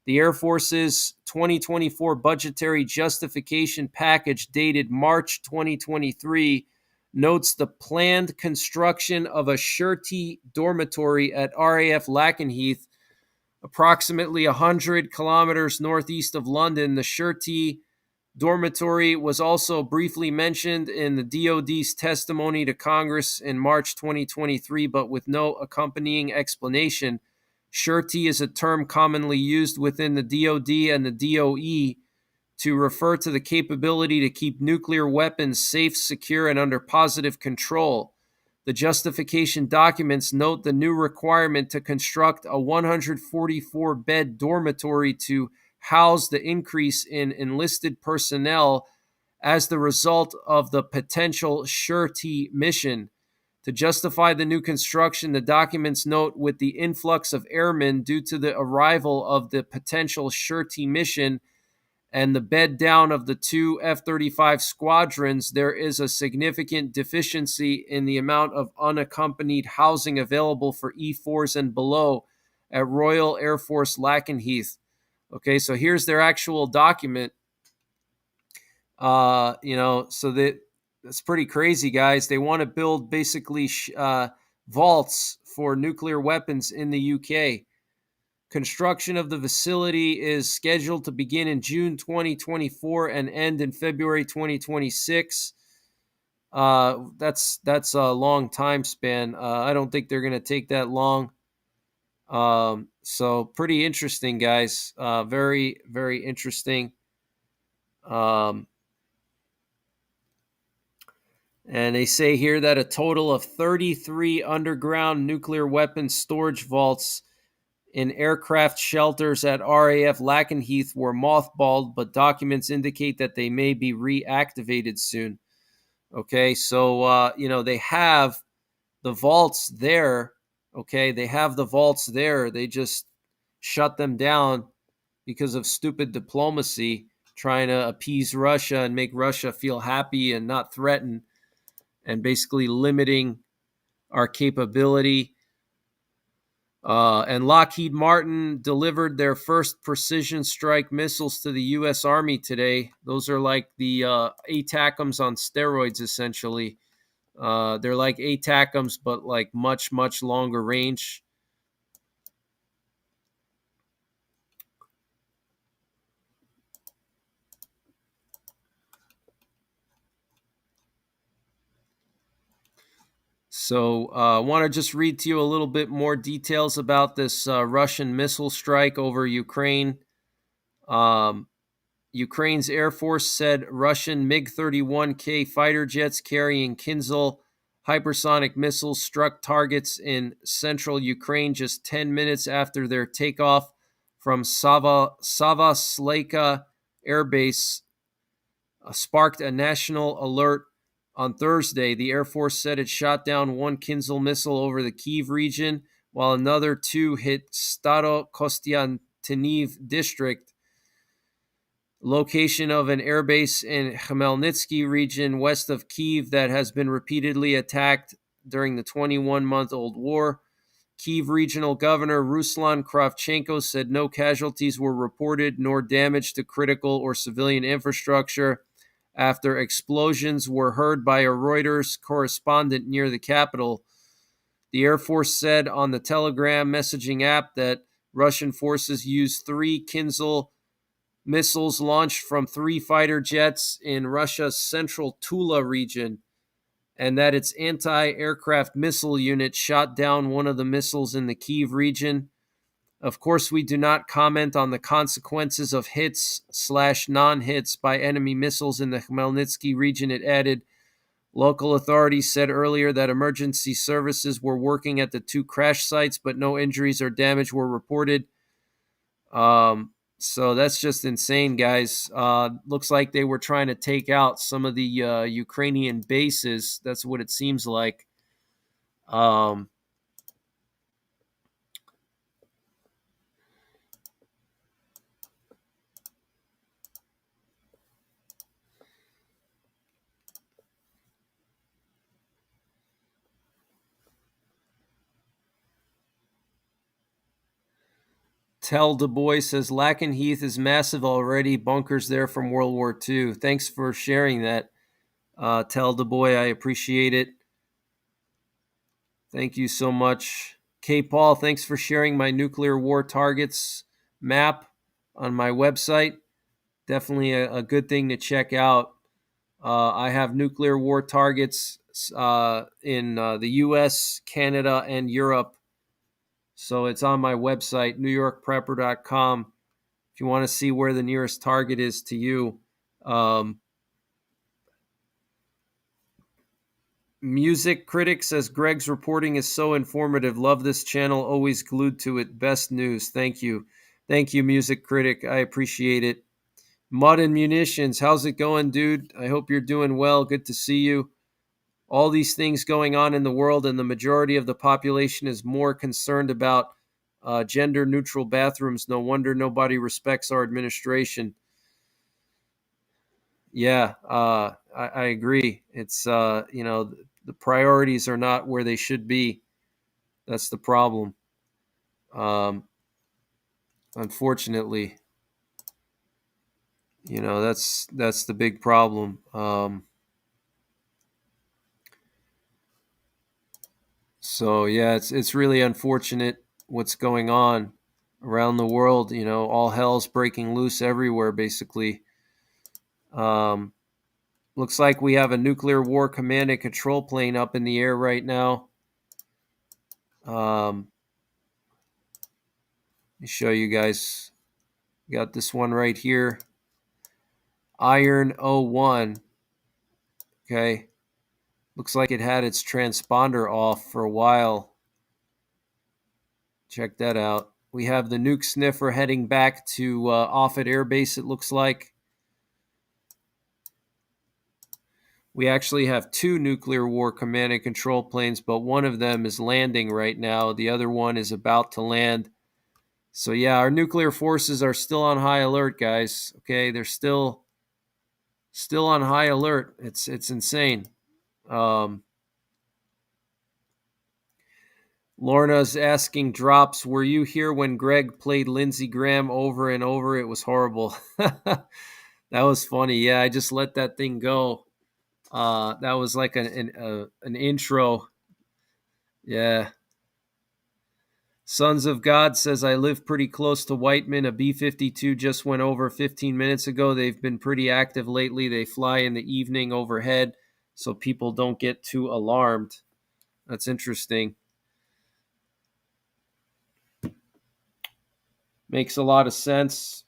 The Air Force's 2024 budgetary justification package dated March 2023 notes the planned construction of a Sherty dormitory at RAF Lakenheath, approximately 100 kilometers northeast of London. The Sherty dormitory was also briefly mentioned in the DoD's testimony to Congress in March 2023, but with no accompanying explanation. Sherty is a term commonly used within the DoD and the DOE to refer to the capability to keep nuclear weapons safe, secure, and under positive control. The justification documents note the new requirement to construct a 144-bed dormitory to house the increase in enlisted personnel as the result of the potential surety mission. To justify the new construction, the documents note with the influx of airmen due to the arrival of the potential surety mission and the bed down of the two F-35 squadrons, there is a significant deficiency in the amount of unaccompanied housing available for E-4s and below at Royal Air Force Lakenheath. Okay, so here's their actual document. So that's pretty crazy, guys. They want to build basically vaults for nuclear weapons in the UK. Construction of the facility is scheduled to begin in June 2024 and end in February 2026. That's a long time span. I don't think they're going to take that long. So pretty interesting, guys. Very, very interesting. And they say here that a total of 33 underground nuclear weapons storage vaults in aircraft shelters at RAF Lakenheath were mothballed, but documents indicate that they may be reactivated soon. Okay, so, they have the vaults there. Okay, they have the vaults there. They just shut them down because of stupid diplomacy, trying to appease Russia and make Russia feel happy and not threatened, and basically limiting our capability. And Lockheed Martin delivered their first precision strike missiles to the U.S. Army today. Those are like the ATACMs on steroids, essentially. They're like ATACMs, but like much, much longer range. So I want to just read to you a little bit more details about this Russian missile strike over Ukraine. Ukraine's Air Force said Russian MiG-31K fighter jets carrying Kinzhal hypersonic missiles struck targets in central Ukraine just 10 minutes after their takeoff from Savaslayka Air Base, sparked a national alert. On Thursday, the Air Force said it shot down one Kinzhal missile over the Kyiv region, while another two hit Starokostiantynivka district, location of an airbase in Khmelnytsky region west of Kyiv that has been repeatedly attacked during the 21-month-old war. Kyiv Regional Governor Ruslan Kravchenko said no casualties were reported nor damage to critical or civilian infrastructure after explosions were heard by a Reuters correspondent near the capital. The Air Force said on the Telegram messaging app that Russian forces used 3 Kinzhal missiles launched from 3 fighter jets in Russia's central Tula region, and that its anti-aircraft missile unit shot down one of the missiles in the Kyiv region. Of course, we do not comment on the consequences of hits/non-hits by enemy missiles in the Khmelnytsky region, it added. Local authorities said earlier that emergency services were working at the 2 crash sites, but no injuries or damage were reported. So that's just insane, guys. Looks like they were trying to take out some of the Ukrainian bases. That's what it seems like. Tell Du Bois says Lakenheath is massive already. Bunkers there from World War II. Thanks for sharing that, Tell Du Bois. I appreciate it. Thank you so much. K. Paul, thanks for sharing my nuclear war targets map on my website. Definitely a good thing to check out. I have nuclear war targets in the US, Canada, and Europe. So it's on my website, NYPrepper.com, if you want to see where the nearest target is to you. Music Critic says Greg's reporting is so informative. Love this channel. Always glued to it. Best news. Thank you. Thank you, Music Critic. I appreciate it. Mud and Munitions, how's it going, dude? I hope you're doing well. Good to see you. All these things going on in the world, and the majority of the population is more concerned about gender neutral bathrooms. No wonder nobody respects our administration. Yeah, I agree. It's, the priorities are not where they should be. That's the problem. Unfortunately, that's the big problem. So yeah, it's really unfortunate what's going on around the world. All hell's breaking loose everywhere, basically. Um, Looks like we have a nuclear war command and control plane up in the air right now. Let me show you guys. Got this one right here. Iron 01. Okay. Looks like it had its transponder off for a while. Check that out. We have the nuke sniffer heading back to Offutt Air Base, it looks like. We actually have two nuclear war command and control planes, but one of them is landing right now. The other one is about to land. So yeah, our nuclear forces are still on high alert, guys. Okay, they're still on high alert. It's insane. Lorna's asking Drops, were you here when Greg played Lindsey Graham over and over? It was horrible. That was funny. Yeah, I just let that thing go. That was like an intro. Yeah. Sons of God says, I live pretty close to Whiteman. A B-52 just went over 15 minutes ago. They've been pretty active lately. They fly in the evening overhead, so people don't get too alarmed. That's interesting. Makes a lot of sense.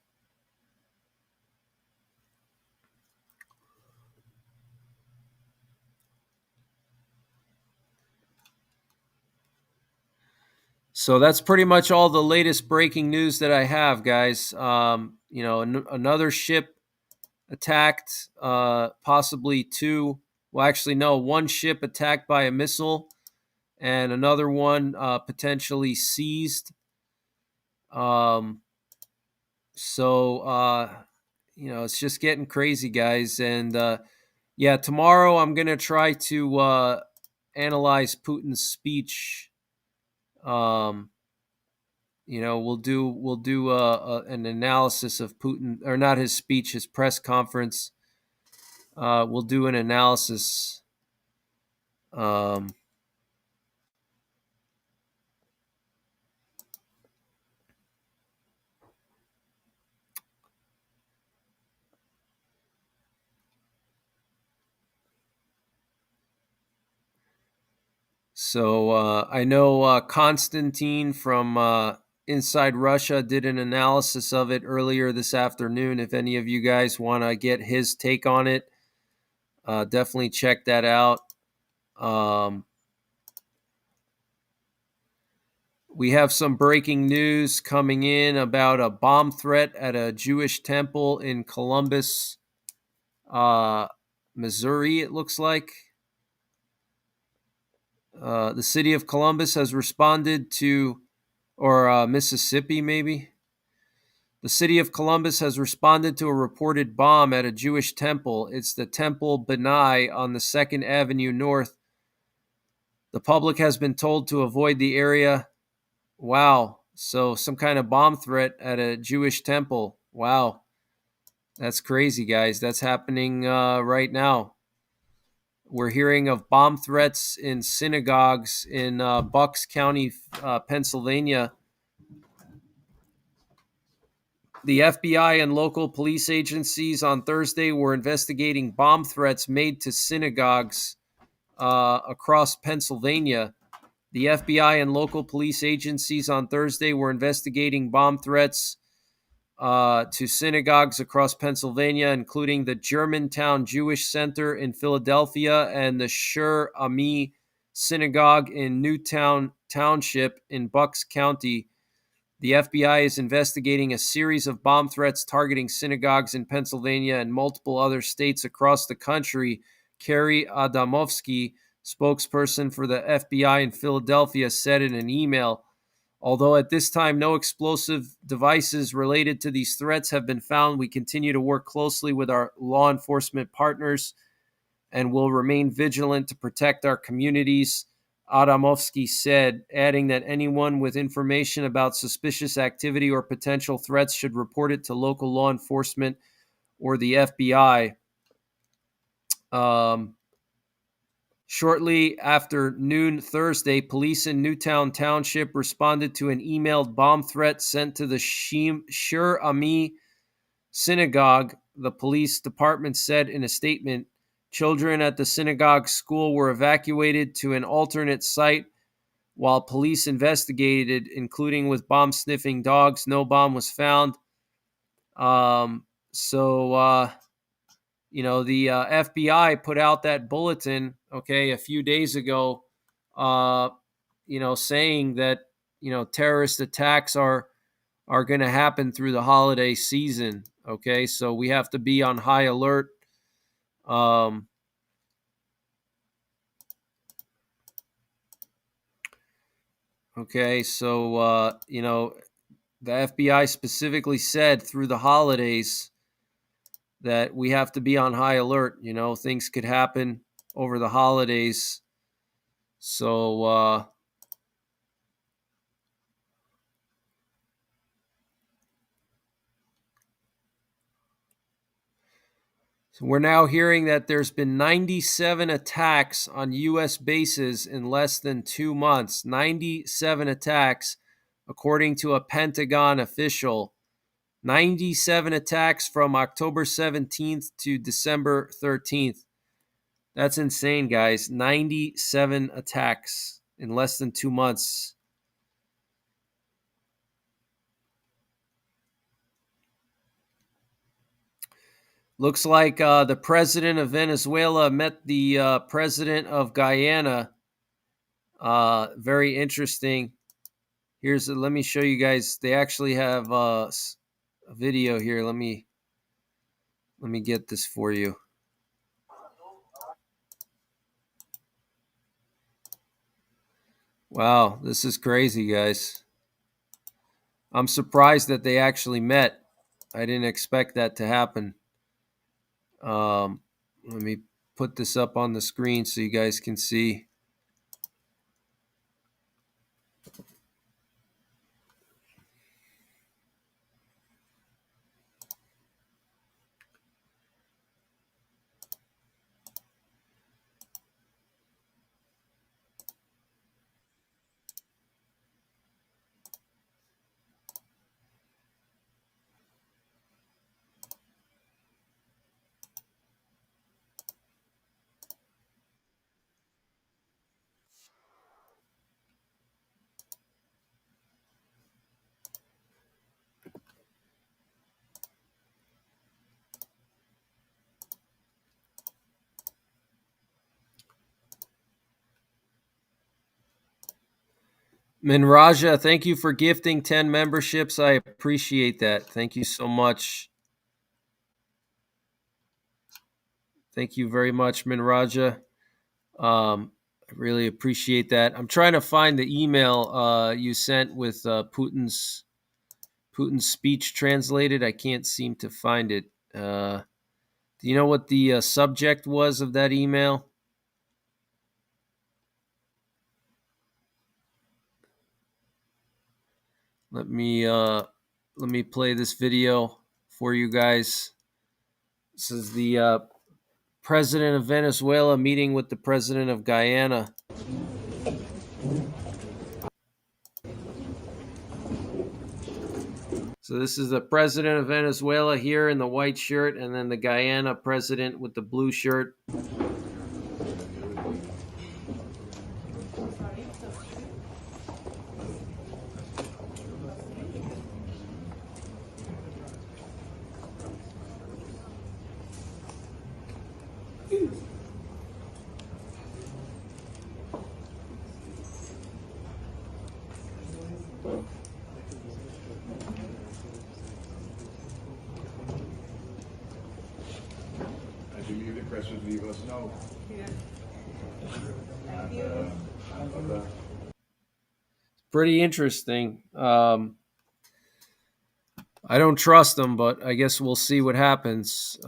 So that's pretty much all the latest breaking news that I have, guys. Another ship attacked, possibly two. Well, actually, no, one ship attacked by a missile, and another one potentially seized. It's just getting crazy, guys. And yeah, tomorrow I'm gonna try to analyze Putin's speech. We'll do an analysis of Putin, or not his speech, his press conference. We'll do an analysis. So I know Konstantin from Inside Russia did an analysis of it earlier this afternoon. If any of you guys want to get his take on it, definitely check that out. We have some breaking news coming in about a bomb threat at a Jewish temple in Columbus, Missouri, it looks like. The city of Columbus has responded to, or Mississippi, maybe. The city of Columbus has responded to a reported bomb at a Jewish temple. It's the Temple Benai on the 2nd Avenue North. The public has been told to avoid the area. Wow. So some kind of bomb threat at a Jewish temple. Wow. That's crazy, guys. That's happening right now. We're hearing of bomb threats in synagogues in Bucks County, Pennsylvania. The FBI and local police agencies on Thursday were investigating bomb threats made to synagogues across Pennsylvania. The FBI and local police agencies on Thursday were investigating bomb threats to synagogues across Pennsylvania, including the Germantown Jewish Center in Philadelphia and the Shur Ami Synagogue in Newtown Township in Bucks County. The FBI is investigating a series of bomb threats targeting synagogues in Pennsylvania and multiple other states across the country. Carrie Adamovsky, spokesperson for the FBI in Philadelphia, said in an email, although at this time no explosive devices related to these threats have been found, we continue to work closely with our law enforcement partners and will remain vigilant to protect our communities, Adamovsky said, adding that anyone with information about suspicious activity or potential threats should report it to local law enforcement or the FBI. Shortly after noon Thursday, police in Newtown Township responded to an emailed bomb threat sent to the Shur Ami synagogue. The police department said in a statement, children at the synagogue school were evacuated to an alternate site while police investigated, including with bomb-sniffing dogs. No bomb was found. The FBI put out that bulletin, a few days ago, saying that, terrorist attacks are going to happen through the holiday season. Okay, so we have to be on high alert. The FBI specifically said through the holidays that we have to be on high alert. Things could happen over the holidays. So we're now hearing that there's been 97 attacks on U.S. bases in less than 2 months. 97 attacks, according to a Pentagon official. 97 attacks from October 17th to December 13th. That's insane, guys. 97 attacks in less than 2 months. Looks like the president of Venezuela met the president of Guyana. Very interesting. Let me show you guys. They actually have a video here. Let me get this for you. Wow, this is crazy, guys. I'm surprised that they actually met. I didn't expect that to happen. Let me put this up on the screen so you guys can see. Minraja, thank you for gifting 10 memberships. I appreciate that. Thank you so much. Thank you very much, Minraja. I really appreciate that. I'm trying to find the email you sent with Putin's speech translated. I can't seem to find it. Do you know what the subject was of that email? Let me play this video for you guys. This is the president of Venezuela meeting with the president of Guyana. So this is the president of Venezuela here in the white shirt, and then the Guyana president with the blue shirt. guys would leave us know. Yeah. Okay. Pretty interesting. I don't trust them, but I guess we'll see what happens.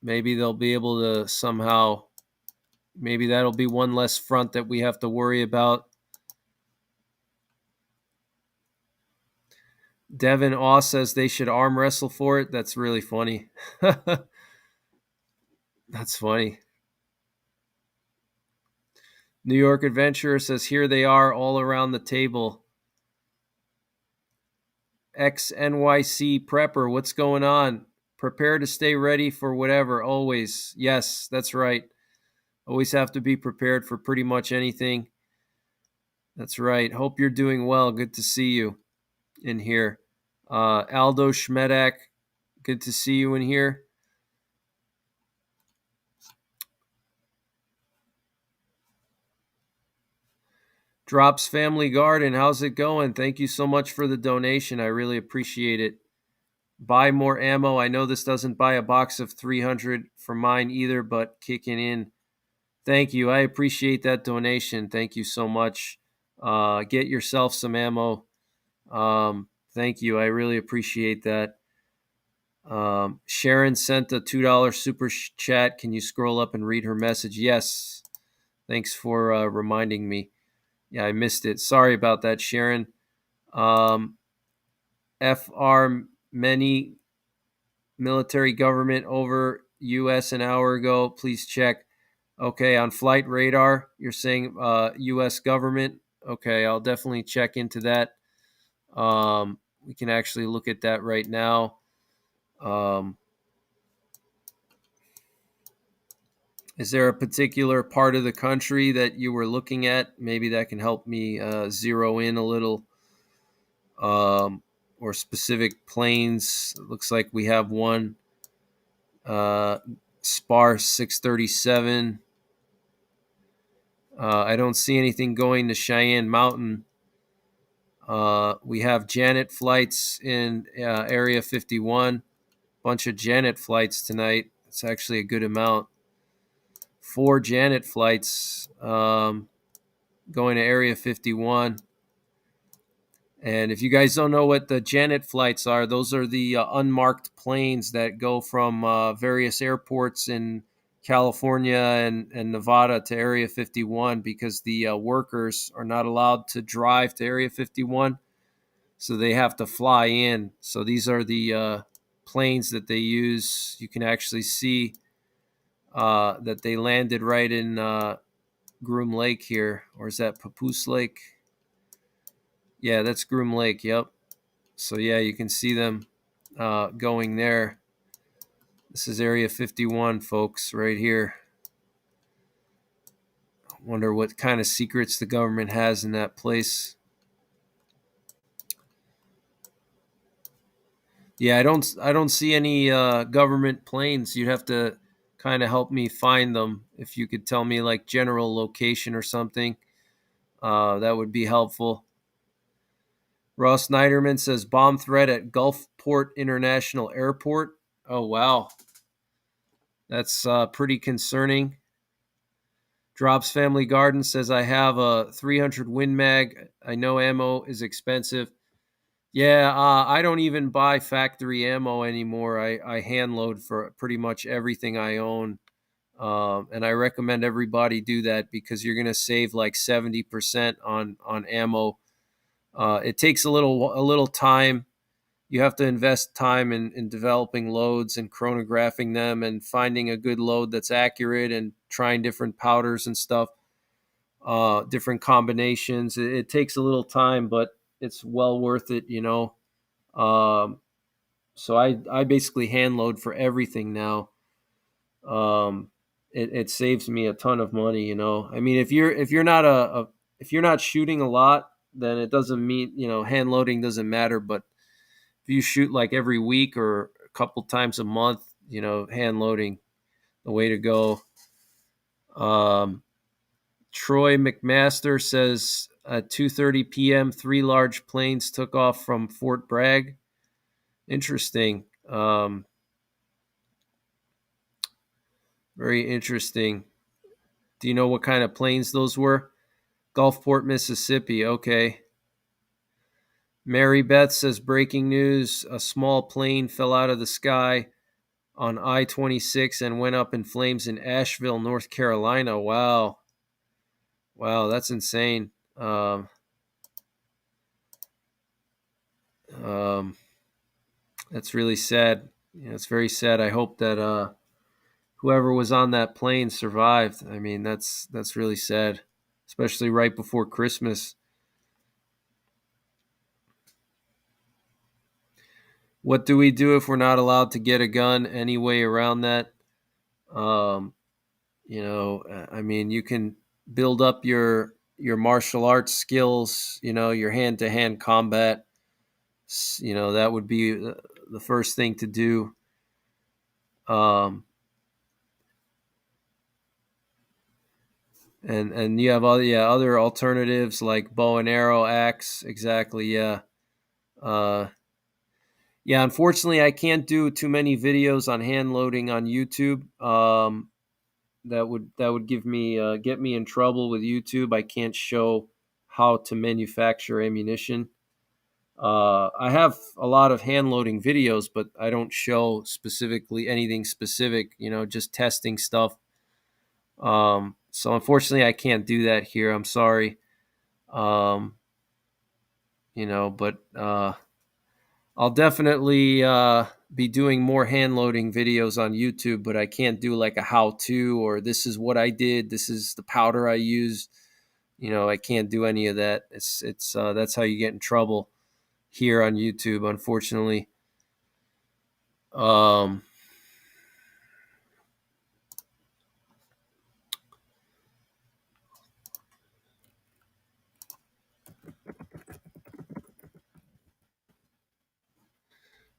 Maybe they'll be able to somehow. Maybe that'll be one less front that we have to worry about. Devin Aw says they should arm wrestle for it. That's really funny. That's funny. New York Adventurer says, here they are all around the table. NYPrepper, what's going on? Prepare to stay ready for whatever, always. Yes, that's right. Always have to be prepared for pretty much anything. That's right. Hope you're doing well. Good to see you in here. Aldo Schmedak, good to see you in here. Drops Family Garden, how's it going? Thank you so much for the donation. I really appreciate it. Buy more ammo. I know this doesn't buy a box of 300 for mine either, but kicking in. Thank you. I appreciate that donation. Thank you so much. Get yourself some ammo. Thank you. I really appreciate that. Sharon sent a $2 super chat. Can you scroll up and read her message? Yes. Thanks for reminding me. Yeah, I missed it. Sorry about that, Sharon. FR many military government over U.S. an hour ago. Please check. Okay, on flight radar, you're saying U.S. government. Okay, I'll definitely check into that. We can actually look at that right now. Is there a particular part of the country that you were looking at? Maybe that can help me zero in a little. Or specific planes. It looks like we have one. SPAR 637. I don't see anything going to Cheyenne Mountain. We have Janet flights in Area 51. Bunch of Janet flights tonight. It's actually a good amount. 4 Janet flights going to Area 51. And if you guys don't know what the Janet flights are, those are the unmarked planes that go from various airports in California and Nevada to Area 51 because the workers are not allowed to drive to Area 51. So they have to fly in. So these are the planes that they use. You can actually see that they landed right in Groom Lake here. Or is that Papoose Lake? Yeah, that's Groom Lake. Yep. So yeah, you can see them going there. This is Area 51, folks, right here. Wonder what kind of secrets the government has in that place. Yeah, I don't see any government planes. You'd have to kind of help me find them. If you could tell me like general location or something, that would be helpful. Ross Snyderman says bomb threat at Gulfport International Airport. Oh wow, that's pretty concerning. Drops Family Garden says I have a 300 Win Mag. I know ammo is expensive. Yeah, I don't even buy factory ammo anymore. I hand load for pretty much everything I own. And I recommend everybody do that because you're going to save like 70% on ammo. It takes a little time. You have to invest time in developing loads and chronographing them and finding a good load that's accurate and trying different powders and stuff, different combinations. It takes a little time, but it's well worth it, you know. So I basically hand load for everything now. It saves me a ton of money, you know. I mean, if you're not if you're not shooting a lot, then it doesn't mean, you know, hand loading doesn't matter. But if you shoot like every week or a couple times a month, you know, hand loading the way to go. Troy McMaster says at 2:30 p.m. 3 large planes took off from Fort Bragg. Interesting. Very interesting. Do you know what kind of planes those were? Gulfport, Mississippi. Okay. Mary Beth says breaking news: a small plane fell out of the sky on I-26 and went up in flames in Asheville, North Carolina. Wow. Wow, that's insane. Um, that's really sad. It's very sad. I hope that whoever was on that plane survived. I mean, that's really sad, especially right before Christmas. What do we do if we're not allowed to get a gun? Any way around that? Um, I mean, you can build up your martial arts skills. Your hand to hand combat. That would be the first thing to do. Um, and you have other alternatives like bow and arrow, axe. Exactly. Yeah. Uh, yeah. Unfortunately, I can't do too many videos on hand loading on YouTube. That would give me get me in trouble with YouTube. I can't show how to manufacture ammunition. I have a lot of hand loading videos, but I don't show specifically anything specific. Just testing stuff. So unfortunately, I can't do that here. I'm sorry. Um, but I'll definitely be doing more hand loading videos on YouTube. But I can't do like a how to or this is what I did. This is the powder I used. I can't do any of that. It's that's how you get in trouble here on YouTube, unfortunately. Um,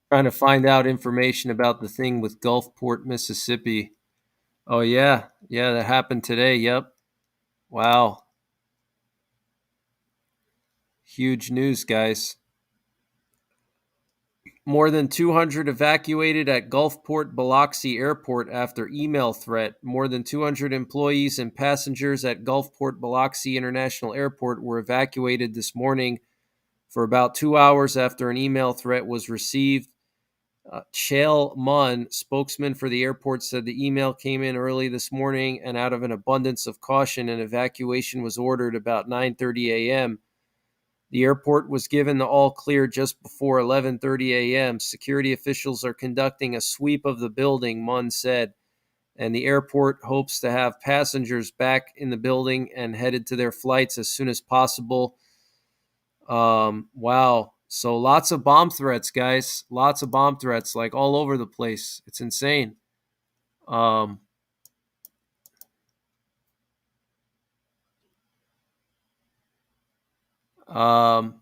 Trying to find out information about the thing with Gulfport, Mississippi. Oh yeah, yeah, that happened today. Yep. Wow, huge news, guys. More than 200 evacuated at Gulfport Biloxi Airport after email threat. More than 200 employees and passengers at Gulfport Biloxi International Airport were evacuated this morning for about 2 hours after an email threat was received. Chael Munn, spokesman for the airport, said the email came in early this morning, and out of an abundance of caution, an evacuation was ordered about 9:30 a.m. The airport was given the all clear just before 11:30 a.m. Security officials are conducting a sweep of the building, Munn said, and the airport hopes to have passengers back in the building and headed to their flights as soon as possible. Wow. So lots of bomb threats, guys. Lots of bomb threats, like all over the place. It's insane. Um, um,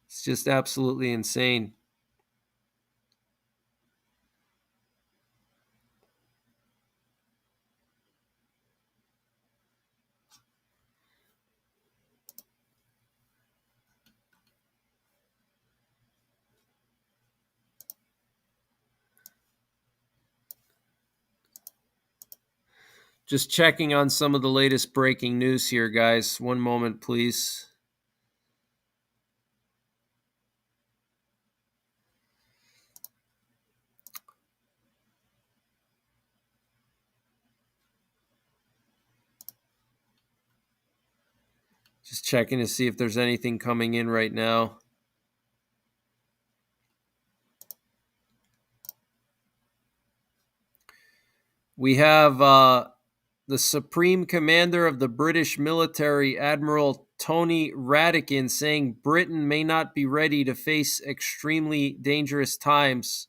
it's just absolutely insane. Just checking on some of the latest breaking news here, guys. One moment, please. Just checking to see if there's anything coming in right now. We have the Supreme Commander of the British military, Admiral Tony Radakin, saying Britain may not be ready to face extremely dangerous times.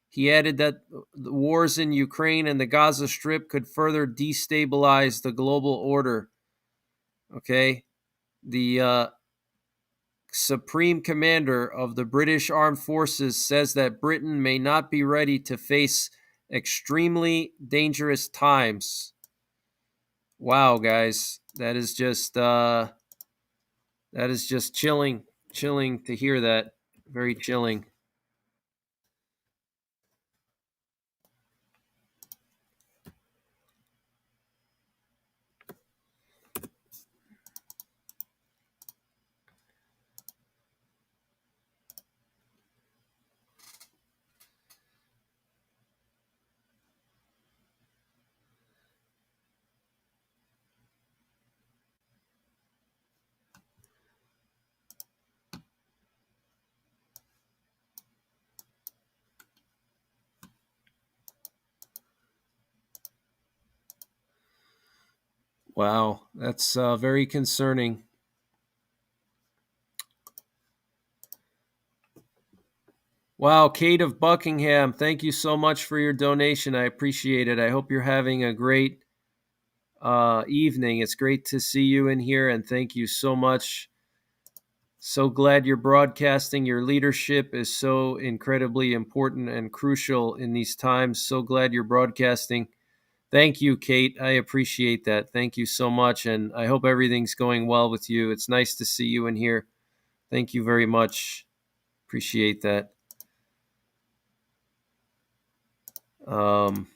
He added that the wars in Ukraine and the Gaza Strip could further destabilize the global order. Okay. The Supreme Commander of the British Armed Forces says that Britain may not be ready to face extremely dangerous times. Wow, guys, that is just chilling to hear that. Very chilling. Wow, that's very concerning. Wow, Kate of Buckingham, thank you so much for your donation. I appreciate it. I hope you're having a great evening. It's great to see you in here, and thank you so much. So glad you're broadcasting. Your leadership is so incredibly important and crucial in these times. So glad you're broadcasting. Thank you, Kate. I appreciate that. Thank you so much, and I hope everything's going well with you. It's nice to see you in here. Thank you very much. Appreciate that. Um,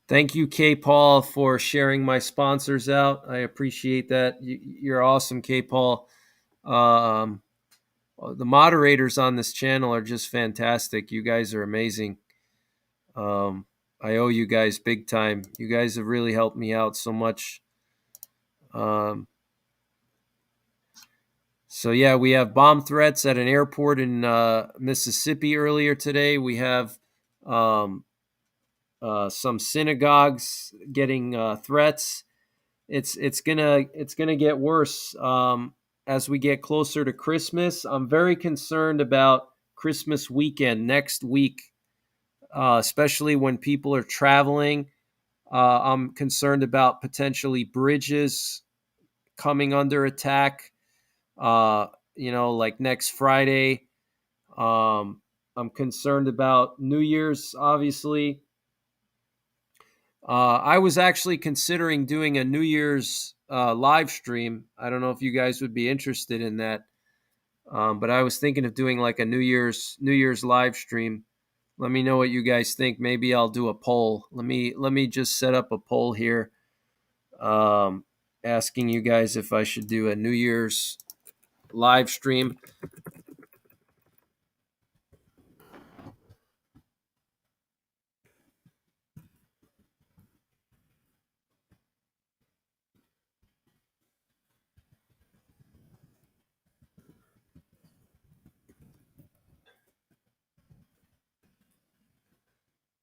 Thank you, K. Paul, for sharing my sponsors out. I appreciate that. You're awesome, K. Paul. Um, the moderators on this channel are just fantastic. You guys are amazing. I owe you guys big time. You guys have really helped me out so much. So yeah, we have bomb threats at an airport in Mississippi earlier today. We have some synagogues getting threats. It's gonna get worse as we get closer to Christmas. I'm very concerned about Christmas weekend next week, especially when people are traveling. I'm concerned about potentially bridges coming under attack. Uh, like next Friday. I'm concerned about New Year's, obviously. I was actually considering doing a New Year's live stream. I don't know if you guys would be interested in that, but I was thinking of doing like a New Year's live stream. Let me know what you guys think. Maybe I'll do a poll. Let me just set up a poll here, um, asking you guys if I should do a New Year's live stream.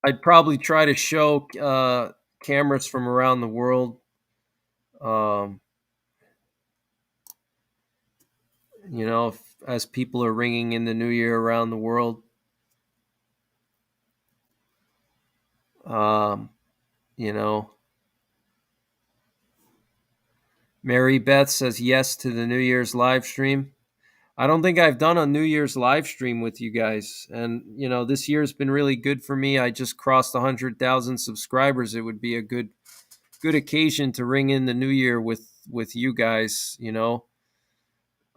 I'd probably try to show cameras from around the world. Um, as people are ringing in the new year around the world. Um, you know, Mary Beth says yes to the New Year's live stream. I don't think I've done a New Year's live stream with you guys. And, this year's been really good for me. I just crossed 100,000 subscribers. It would be a good occasion to ring in the new year with you guys.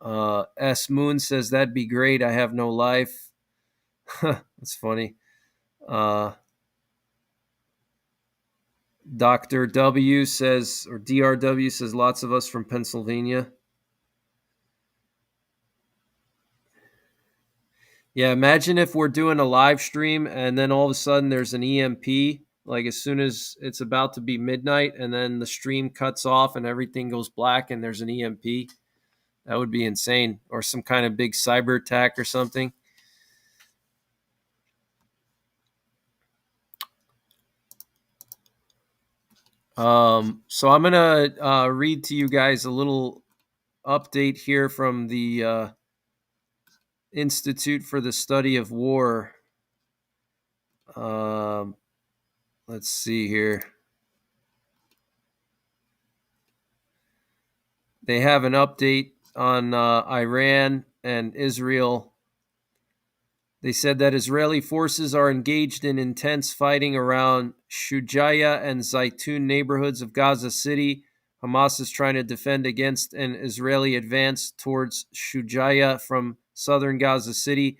S Moon says that'd be great. I have no life. That's funny. Dr. W says, or DRW says, lots of us from Pennsylvania. Yeah, imagine if we're doing a live stream and then all of a sudden there's an EMP, like as soon as it's about to be midnight, and then the stream cuts off and everything goes black and there's an EMP. That would be insane. Or some kind of big cyber attack or something. So I'm going to read to you guys a little update here from the Institute for the Study of War. Let's see here. They have an update on Iran and Israel. They said that Israeli forces are engaged in intense fighting around Shujaya and Zaytun neighborhoods of Gaza City. Hamas is trying to defend against an Israeli advance towards Shujaya from southern Gaza City.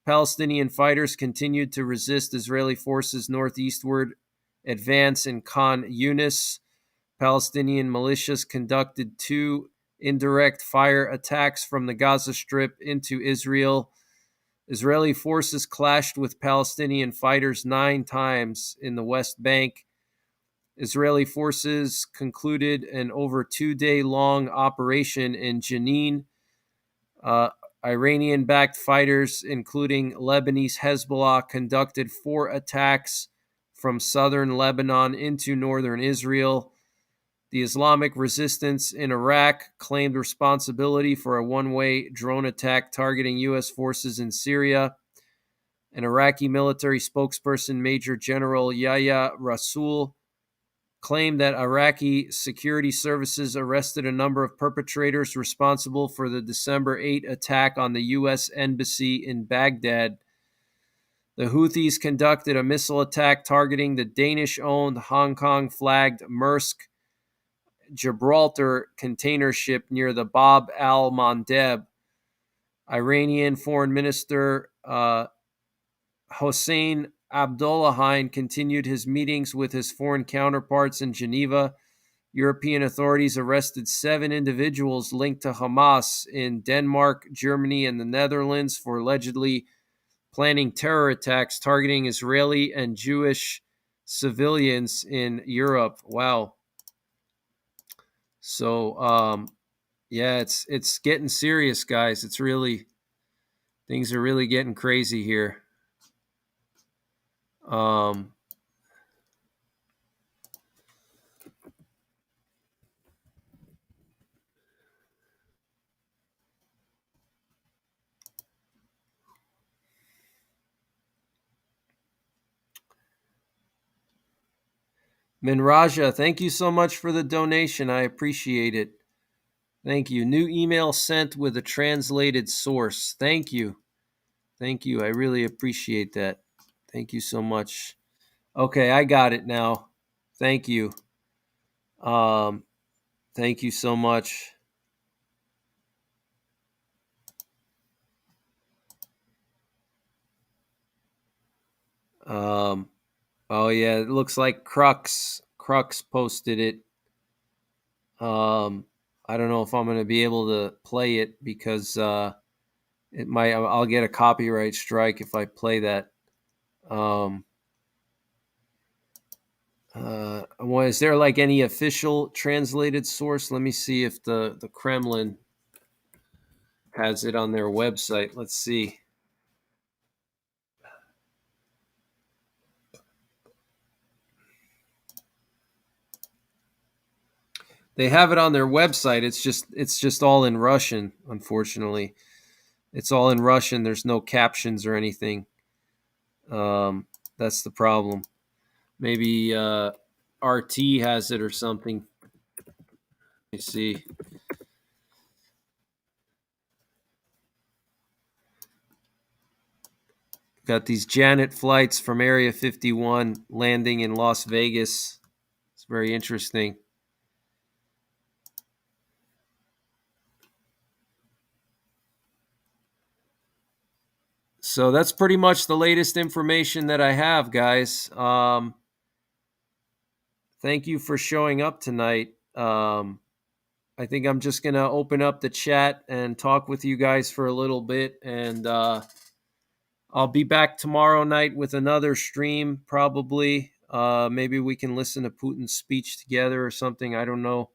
Palestinian fighters continued to resist Israeli forces' northeastward advance in Khan Yunis. Palestinian militias conducted 2 indirect fire attacks from the Gaza Strip into Israel. Israeli forces clashed with Palestinian fighters 9 times in the West Bank. Israeli forces concluded an over 2-day-long operation in Jenin. Iranian-backed fighters, including Lebanese Hezbollah, conducted 4 attacks from southern Lebanon into northern Israel. The Islamic resistance in Iraq claimed responsibility for a one-way drone attack targeting U.S. forces in Syria. An Iraqi military spokesperson, Major General Yahya Rasool, claimed that Iraqi security services arrested a number of perpetrators responsible for the December 8 attack on the U.S. Embassy in Baghdad. The Houthis conducted a missile attack targeting the Danish-owned, Hong Kong-flagged Maersk Gibraltar container ship near the Bab al-Mandeb. Iranian Foreign Minister Hossein Abdullahian continued his meetings with his foreign counterparts in Geneva. European authorities arrested 7 individuals linked to Hamas in Denmark, Germany, and the Netherlands for allegedly planning terror attacks targeting Israeli and Jewish civilians in Europe. Wow. So, yeah, it's getting serious, guys. Things are really getting crazy here. Minraja, thank you so much for the donation. I appreciate it. Thank you. New email sent with a translated source. Thank you. Thank you. I really appreciate that. Thank you so much. Okay, I got it now. Thank you. Thank you so much. Oh yeah, it looks like Crux posted it. I don't know if I'm going to be able to play it because it might. I'll get a copyright strike if I play that. Is there like any official translated source? Let me see if the Kremlin has it on their website. Let's see. They have it on their website. It's just all in Russian, unfortunately. It's all in Russian. There's no captions or anything. That's the problem. Maybe RT has it or something. Let me see. Got these Janet flights from Area 51 landing in Las Vegas. It's very interesting. So that's pretty much the latest information that I have, guys. Thank you for showing up tonight. I think I'm just going to open up the chat and talk with you guys for a little bit. And I'll be back tomorrow night with another stream, probably. Maybe we can listen to Putin's speech together or something. I don't know.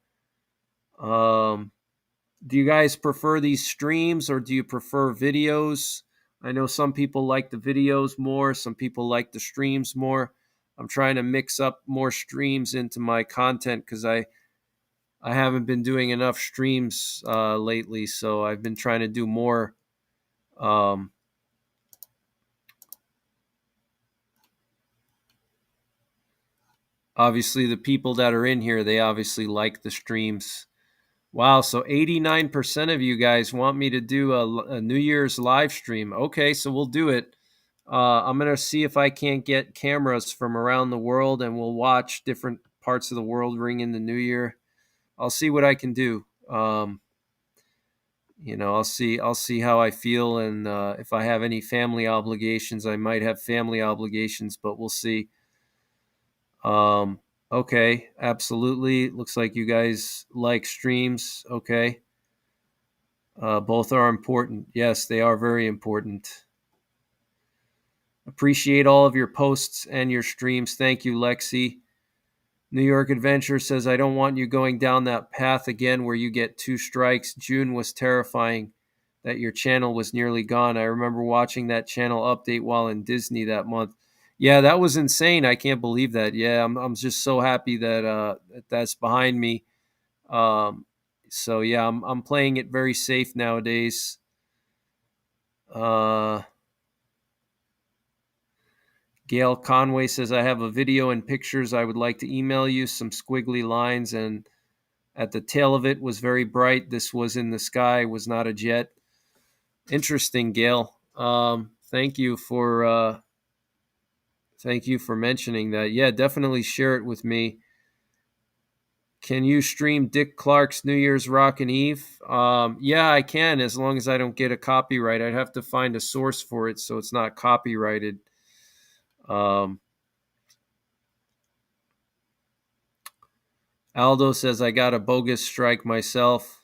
Do you guys prefer these streams or do you prefer videos? I know some people like the videos more. Some people like the streams more. I'm trying to mix up more streams into my content because I haven't been doing enough streams lately. So I've been trying to do more. Obviously, the people that are in here, they obviously like the streams. Wow, so 89% of you guys want me to do a New Year's live stream. Okay, so we'll do it. I'm going to see if I can't get cameras from around the world and we'll watch different parts of the world ring in the new year. I'll see what I can do. I'll see how I feel, and if I have any family obligations, I might have family obligations, but we'll see. Okay, absolutely. Looks like you guys like streams. Okay. Both are important. Yes, they are very important. Appreciate all of your posts and your streams. Thank you, Lexi. New York Adventure says, I don't want you going down that path again where you get 2 strikes. June was terrifying that your channel was nearly gone. I remember watching that channel update while in Disney that month. Yeah, that was insane. I can't believe that. Yeah, I'm just so happy that that's behind me. Um, so yeah, I'm playing it very safe nowadays. Uh, Gail Conway says I have a video and pictures I would like to email you. Some squiggly lines, and at the tail of it was very bright. This was in the sky, was not a jet. Interesting, Gail. Thank you for mentioning that. Yeah, definitely share it with me. Can you stream Dick Clark's New Year's Rockin' Eve? Yeah, I can, as long as I don't get a copyright. I'd have to find a source for it so it's not copyrighted. Um, Aldo says I got a bogus strike myself.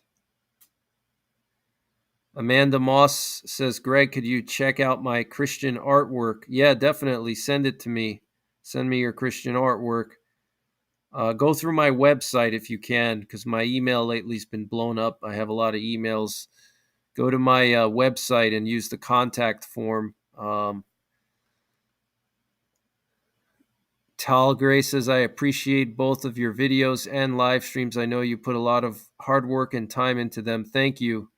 Amanda Moss says, Greg, could you check out my Christian artwork? Yeah, definitely. Send it to me. Send me your Christian artwork. Go through my website if you can, because my email lately has been blown up. I have a lot of emails. Go to my website and use the contact form. Tal Gray says, I appreciate both of your videos and live streams. I know you put a lot of hard work and time into them. Thank you.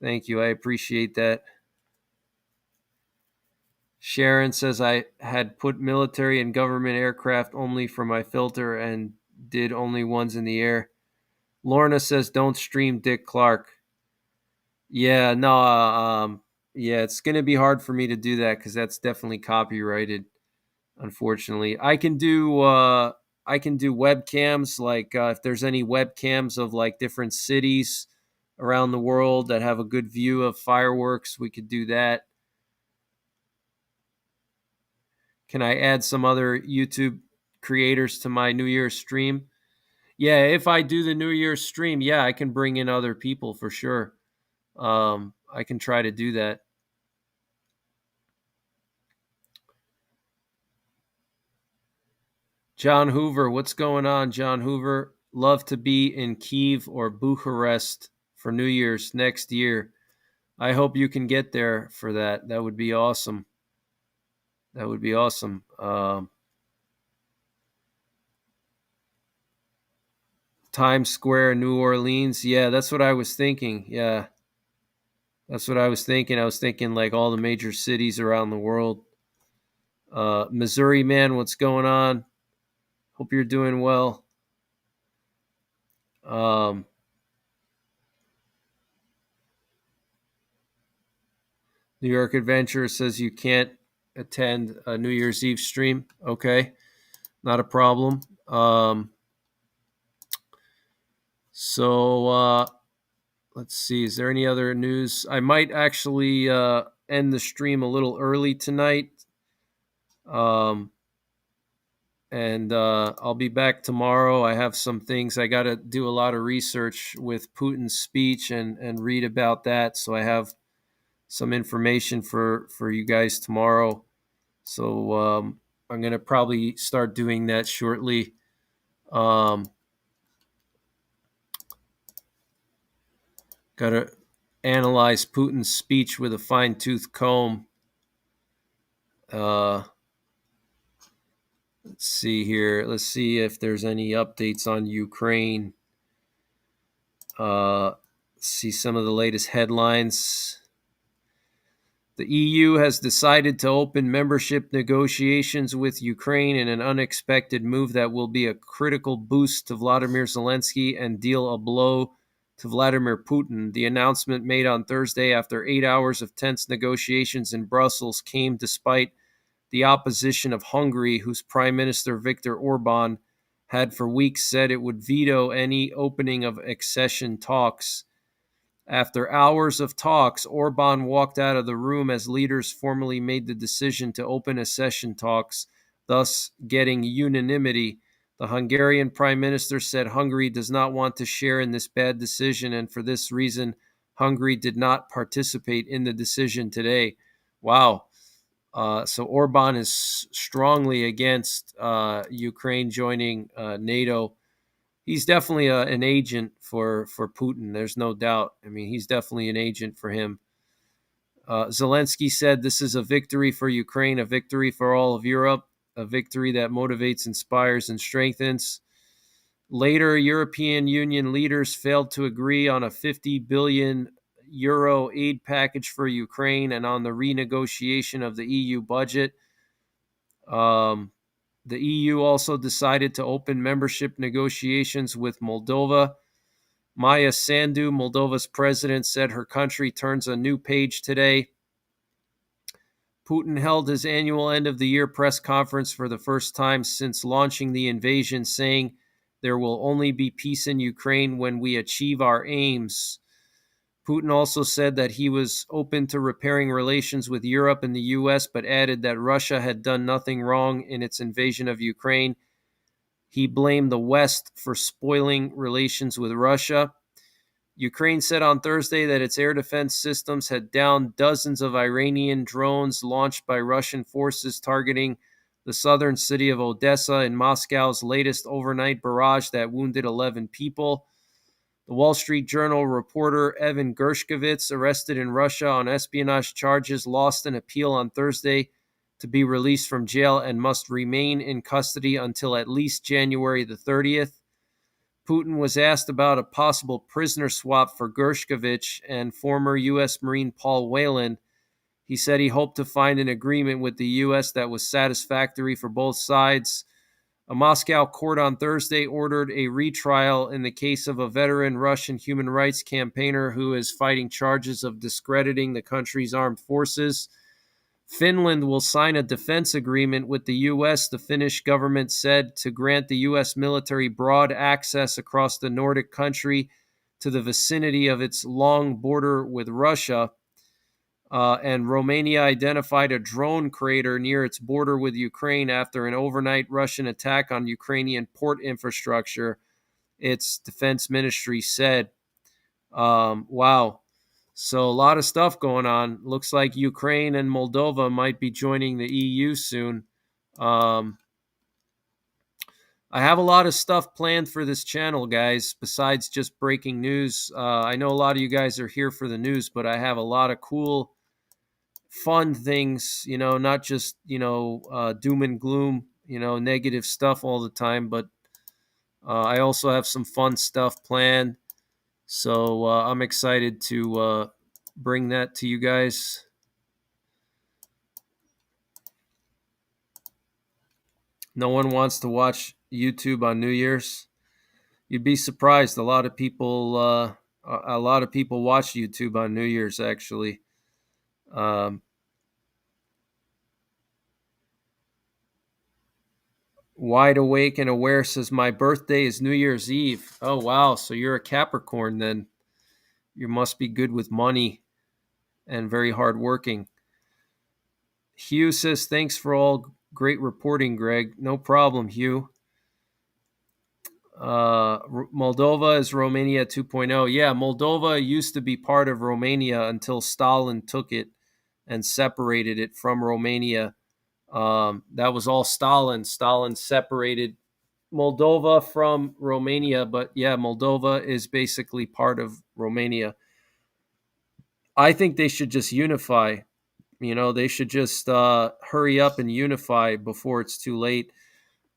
Thank you. I appreciate that. Sharon says, I had put military and government aircraft only for my filter and did only ones in the air. Lorna says, don't stream Dick Clark. Yeah, no, yeah, it's going to be hard for me to do that because that's definitely copyrighted. Unfortunately, I can do webcams, like if there's any webcams of like different cities around the world that have a good view of fireworks, we could do that. Can I add some other YouTube creators to my New Year's stream? Yeah, if I do the New Year's stream, yeah, I can bring in other people for sure. I can try to do that. John Hoover, what's going on, John Hoover? Love to be in Kiev or Bucharest for New Year's next year. I hope you can get there for that. That would be awesome. That would be awesome. Times Square, New Orleans. Yeah, that's what I was thinking. Yeah, that's what I was thinking. I was thinking like all the major cities around the world. Missouri man, what's going on? Hope you're doing well. Um, New York Adventure says you can't attend a New Year's Eve stream. Okay, not a problem. So let's see. Is there any other news? I might actually end the stream a little early tonight. Um, and I'll be back tomorrow. I have some things I got to do a lot of research with Putin's speech and read about that. So I have some information for you guys tomorrow. So I'm gonna probably start doing that shortly. Um, got to analyze Putin's speech with a fine tooth comb. Uh, let's see here. Let's see if there's any updates on Ukraine. See some of the latest headlines. The EU has decided to open membership negotiations with Ukraine in an unexpected move that will be a critical boost to Vladimir Zelensky and deal a blow to Vladimir Putin. The announcement made on Thursday after 8 hours of tense negotiations in Brussels came despite the opposition of Hungary, whose Prime Minister Viktor Orban had for weeks said it would veto any opening of accession talks. After hours of talks, Orban walked out of the room as leaders formally made the decision to open accession talks, thus getting unanimity. The Hungarian prime minister said Hungary does not want to share in this bad decision, and for this reason, Hungary did not participate in the decision today. Wow. So Orban is strongly against Ukraine joining NATO. He's definitely an agent for Putin. There's no doubt. I mean, he's definitely an agent for him. Zelensky said this is a victory for Ukraine, a victory for all of Europe, a victory that motivates, inspires, and strengthens. Later, European Union leaders failed to agree on a 50 billion euro aid package for Ukraine and on the renegotiation of the EU budget. The EU also decided to open membership negotiations with Moldova. Maya Sandu, Moldova's president, said her country turns a new page today. Putin held his annual end-of-the-year press conference for the first time since launching the invasion, saying, "There will only be peace in Ukraine when we achieve our aims." Putin also said that he was open to repairing relations with Europe and the US, but added that Russia had done nothing wrong in its invasion of Ukraine. He blamed the West for spoiling relations with Russia. Ukraine said on Thursday that its air defense systems had downed dozens of Iranian drones launched by Russian forces targeting the southern city of Odessa in Moscow's latest overnight barrage that wounded 11 people. The Wall Street Journal reporter Evan Gershkovich, arrested in Russia on espionage charges, lost an appeal on Thursday to be released from jail and must remain in custody until at least January the 30th. Putin was asked about a possible prisoner swap for Gershkovich and former U.S. Marine Paul Whelan. He said he hoped to find an agreement with the U.S. that was satisfactory for both sides. A Moscow court on Thursday ordered a retrial in the case of a veteran Russian human rights campaigner who is fighting charges of discrediting the country's armed forces. Finland will sign a defense agreement with the U.S., the Finnish government said, to grant the U.S. military broad access across the Nordic country to the vicinity of its long border with Russia. And Romania identified a drone crater near its border with Ukraine after an overnight Russian attack on Ukrainian port infrastructure, its defense ministry said. Wow. So a lot of stuff going on. Looks like Ukraine and Moldova might be joining the EU soon. I have a lot of stuff planned for this channel, guys, besides just breaking news. I know a lot of you guys are here for the news, but I have a lot of cool, fun things, not just, doom and gloom, negative stuff all the time, but I also have some fun stuff planned. So I'm excited to bring that to you guys. No one wants to watch YouTube on New Year's. You'd be surprised. A lot of people watch YouTube on New Year's, actually. Wide Awake and Aware says, my birthday is New Year's Eve. Oh, wow. So you're a Capricorn then. You must be good with money and very hardworking. Hugh says, thanks for all great reporting, Greg. No problem, Hugh. Moldova is Romania 2.0. Yeah, Moldova used to be part of Romania until Stalin took it and separated it from Romania. That was all Stalin. Stalin separated Moldova from Romania, but yeah, Moldova is basically part of Romania. I think they should just unify. They should just hurry up and unify before it's too late.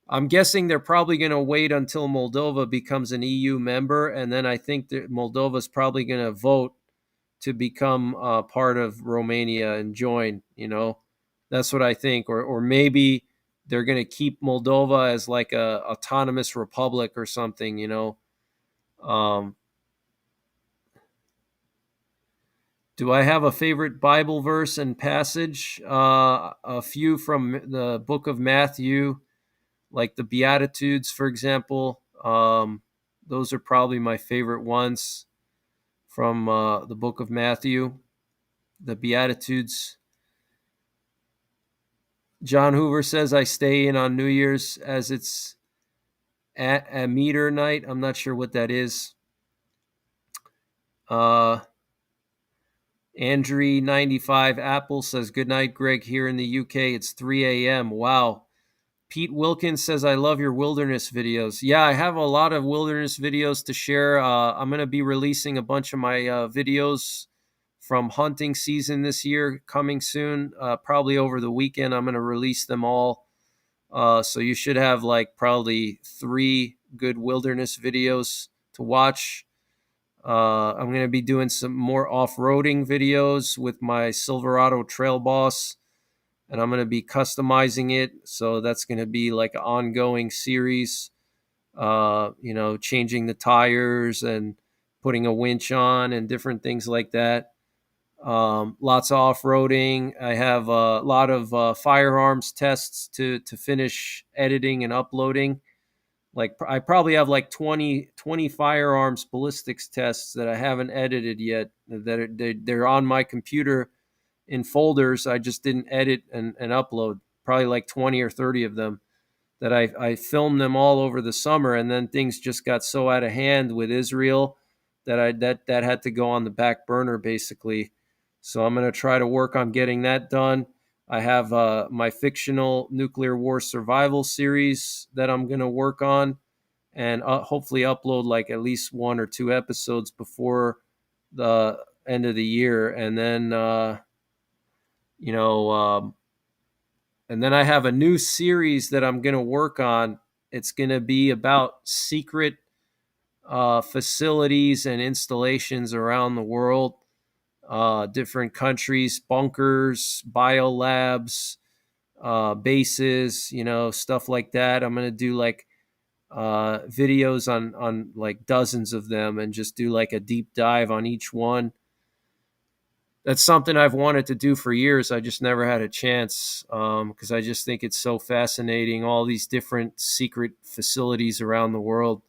I'm guessing they're probably going to wait until Moldova becomes an EU member, and then I think that Moldova is probably going to vote to become part of Romania and join. That's what I think. Or maybe they're going to keep Moldova as like a autonomous republic or something. Do I have a favorite Bible verse and passage? A few from the book of Matthew, like the Beatitudes, for example. Those are probably my favorite ones from the book of Matthew, the Beatitudes. John Hoover says, I stay in on New Year's as it's a meter night. I'm not sure what that is. Andrew95 Apple says, good night, Greg. Here in the UK, it's 3 a.m. Wow. Pete Wilkins says, I love your wilderness videos. Yeah, I have a lot of wilderness videos to share. I'm going to be releasing a bunch of my videos from hunting season this year coming soon. Probably over the weekend, I'm going to release them all. So you should have like probably 3 good wilderness videos to watch. I'm going to be doing some more off-roading videos with my Silverado Trail Boss, and I'm going to be customizing it. So that's going to be like an ongoing series, changing the tires and putting a winch on and different things like that. Lots of off-roading. I have a lot of firearms tests to finish editing and uploading. Like I probably have like 20 firearms ballistics tests that I haven't edited yet, they're on my computer in folders. I just didn't edit and upload. Probably like 20 or 30 of them that I filmed them all over the summer, and then things just got so out of hand with Israel that had to go on the back burner basically. So I'm going to try to work on getting that done. I have my fictional nuclear war survival series that I'm going to work on, and hopefully upload like at least 1 or 2 episodes before the end of the year. And then you know and then I have a new series that I'm going to work on. It's going to be about secret facilities and installations around the world, different countries, bunkers, biolabs, bases, stuff like that. I'm going to do like videos on like dozens of them and just do like a deep dive on each one. That's something I've wanted to do for years. I just never had a chance because I just think it's so fascinating, all these different secret facilities around the world.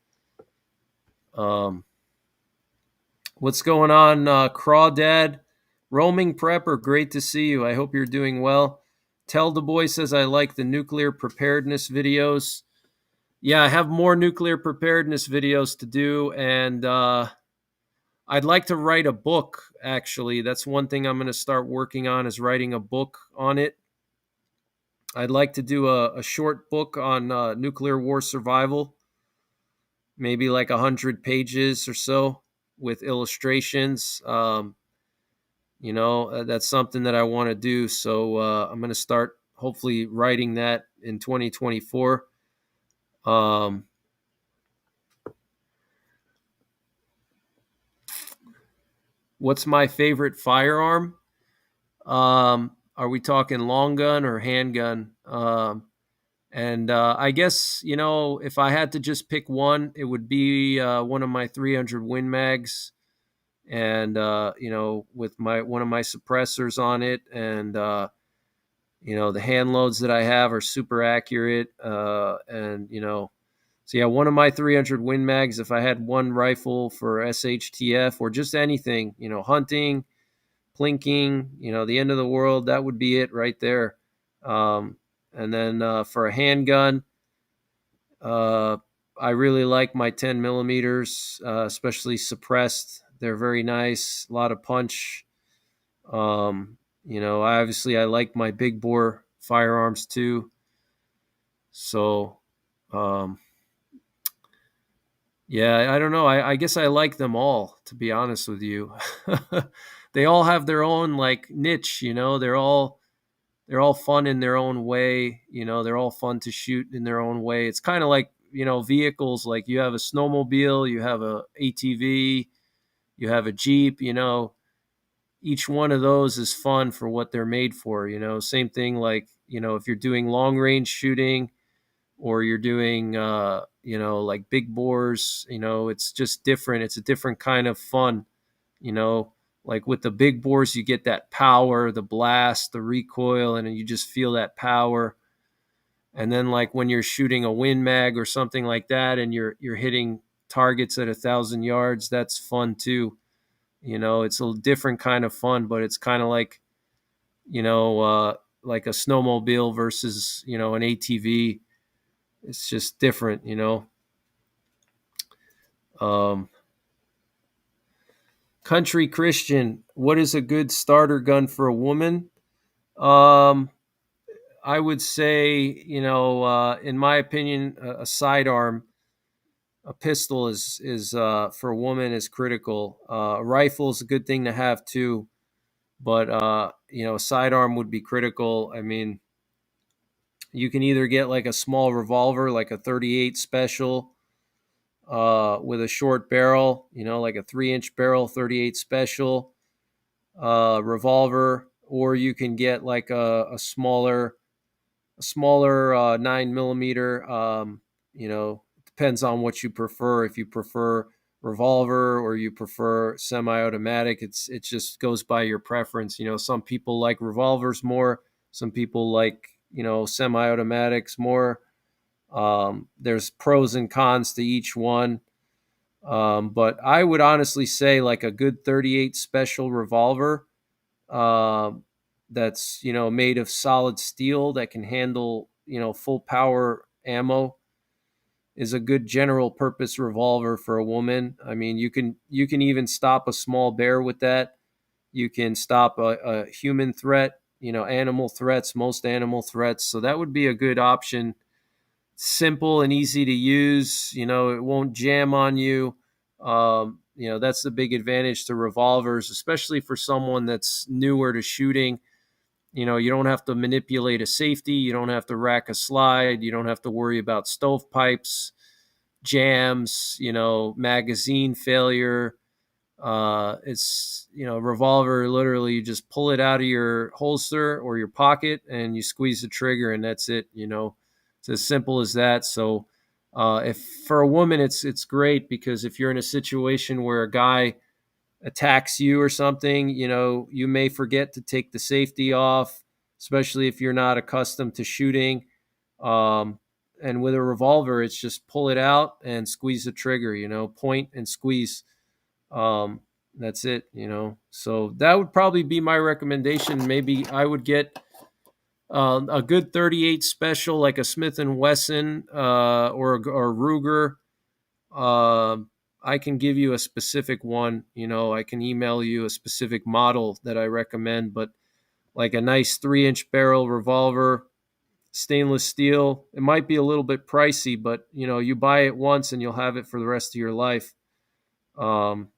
What's going on, Crawdad? Roaming Prepper, great to see you. I hope you're doing well. Tell the Boy says I like the nuclear preparedness videos. Yeah, I have more nuclear preparedness videos to do, and I'd like to write a book, actually. That's one thing I'm going to start working on, is writing a book on it. I'd like to do a short book on nuclear war survival, maybe like 100 pages or so with illustrations. That's something that I want to do. So I'm going to start hopefully writing that in 2024. What's my favorite firearm? Are we talking long gun or handgun? And I guess, if I had to just pick one, it would be one of my 300 Win Mags, and, with one of my suppressors on it. And, the hand loads that I have are super accurate. So yeah, one of my 300 Win Mags, if I had one rifle for SHTF or just anything, hunting, plinking, the end of the world, that would be it right there. And then for a handgun, I really like my 10 millimeters, especially suppressed. They're very nice, a lot of punch. I like my big bore firearms too. So, yeah, I don't know. I guess I like them all, to be honest with you. They all have their own like niche, they're all fun in their own way. They're all fun to shoot in their own way. It's kind of like, vehicles. Like you have a snowmobile, you have a ATV, you have a Jeep. Each one of those is fun for what they're made for. Same thing. Like, if you're doing long range shooting, or you're doing, like big bores, it's just different. It's a different kind of fun. you know like with the big bores, you get that power, the blast, the recoil, and you just feel that power. And then like when you're shooting a Win Mag or something like that, and you're hitting targets at 1,000 yards, that's fun too. It's a different kind of fun, but it's kind of like a snowmobile versus an ATV. It's just different. um Country Christian, what is a good starter gun for a woman? um I would say, in my opinion, a sidearm, a pistol is for a woman is critical. A rifle is a good thing to have too. But sidearm would be critical. I mean, you can either get like a small revolver, like a 38 special, with a short barrel, like a 3-inch barrel, 38 special revolver, or you can get like a smaller 9 millimeter. Depends on what you prefer. If you prefer revolver or you prefer semi-automatic, it just goes by your preference. Some people like revolvers more. Some people like semi-automatics more. There's pros and cons to each one. But I would honestly say like a good 38 special revolver, um, that's made of solid steel that can handle full power ammo, is a good general purpose revolver for a woman. I mean, you can even stop a small bear with that. You can stop a human threat, animal threats, most animal threats. So that would be a good option. Simple and easy to use. It won't jam on you. That's the big advantage to revolvers, especially for someone that's newer to shooting. You don't have to manipulate a safety. You don't have to rack a slide. You don't have to worry about stovepipes, jams, magazine failure. It's revolver, literally you just pull it out of your holster or your pocket and you squeeze the trigger and that's it. It's as simple as that. So if for a woman, it's great, because if you're in a situation where a guy attacks you or something, you may forget to take the safety off, especially if you're not accustomed to shooting. Um, and with a revolver, it's just pull it out and squeeze the trigger, point and squeeze. Um, that's it. So that would probably be my recommendation. Maybe I would get a good 38 special, like a Smith and Wesson, or Ruger. Um, I can give you a specific one. I can email you a specific model that I recommend, but like a nice 3-inch barrel revolver, stainless steel. It might be a little bit pricey, but you buy it once and you'll have it for the rest of your life. Um,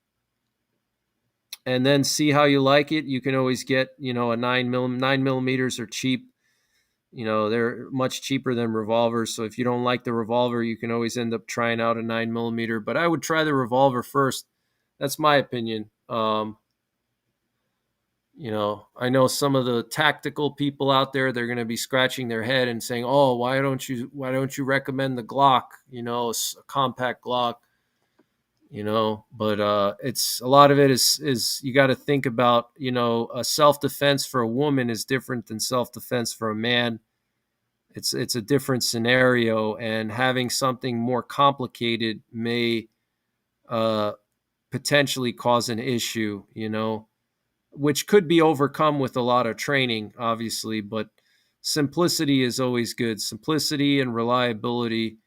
and then see how you like it. You can always get, a 9 millimeters are cheap. They're much cheaper than revolvers. So if you don't like the revolver, you can always end up trying out a 9 millimeter. But I would try the revolver first. That's my opinion. I know some of the tactical people out there, they're going to be scratching their head and saying, "Oh, why don't you recommend the Glock? A compact Glock." But it's a lot of it is you got to think about, a self-defense for a woman is different than self-defense for a man. It's a different scenario, and having something more complicated may uh, potentially cause an issue, which could be overcome with a lot of training, obviously. But simplicity is always good. Simplicity and reliability.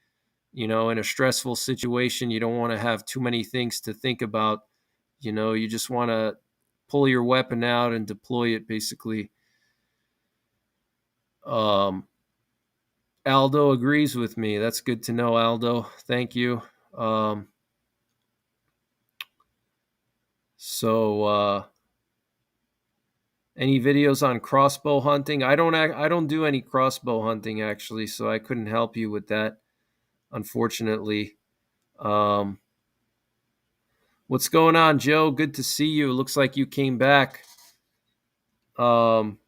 In a stressful situation, you don't want to have too many things to think about. You just want to pull your weapon out and deploy it, basically. Um, Aldo agrees with me. That's good to know, Aldo. Thank you. Um, so, any videos on crossbow hunting? I don't do any crossbow hunting, actually, so I couldn't help you with that, unfortunately. Um, what's going on, Joe? Good to see you. Looks like you came back. Um,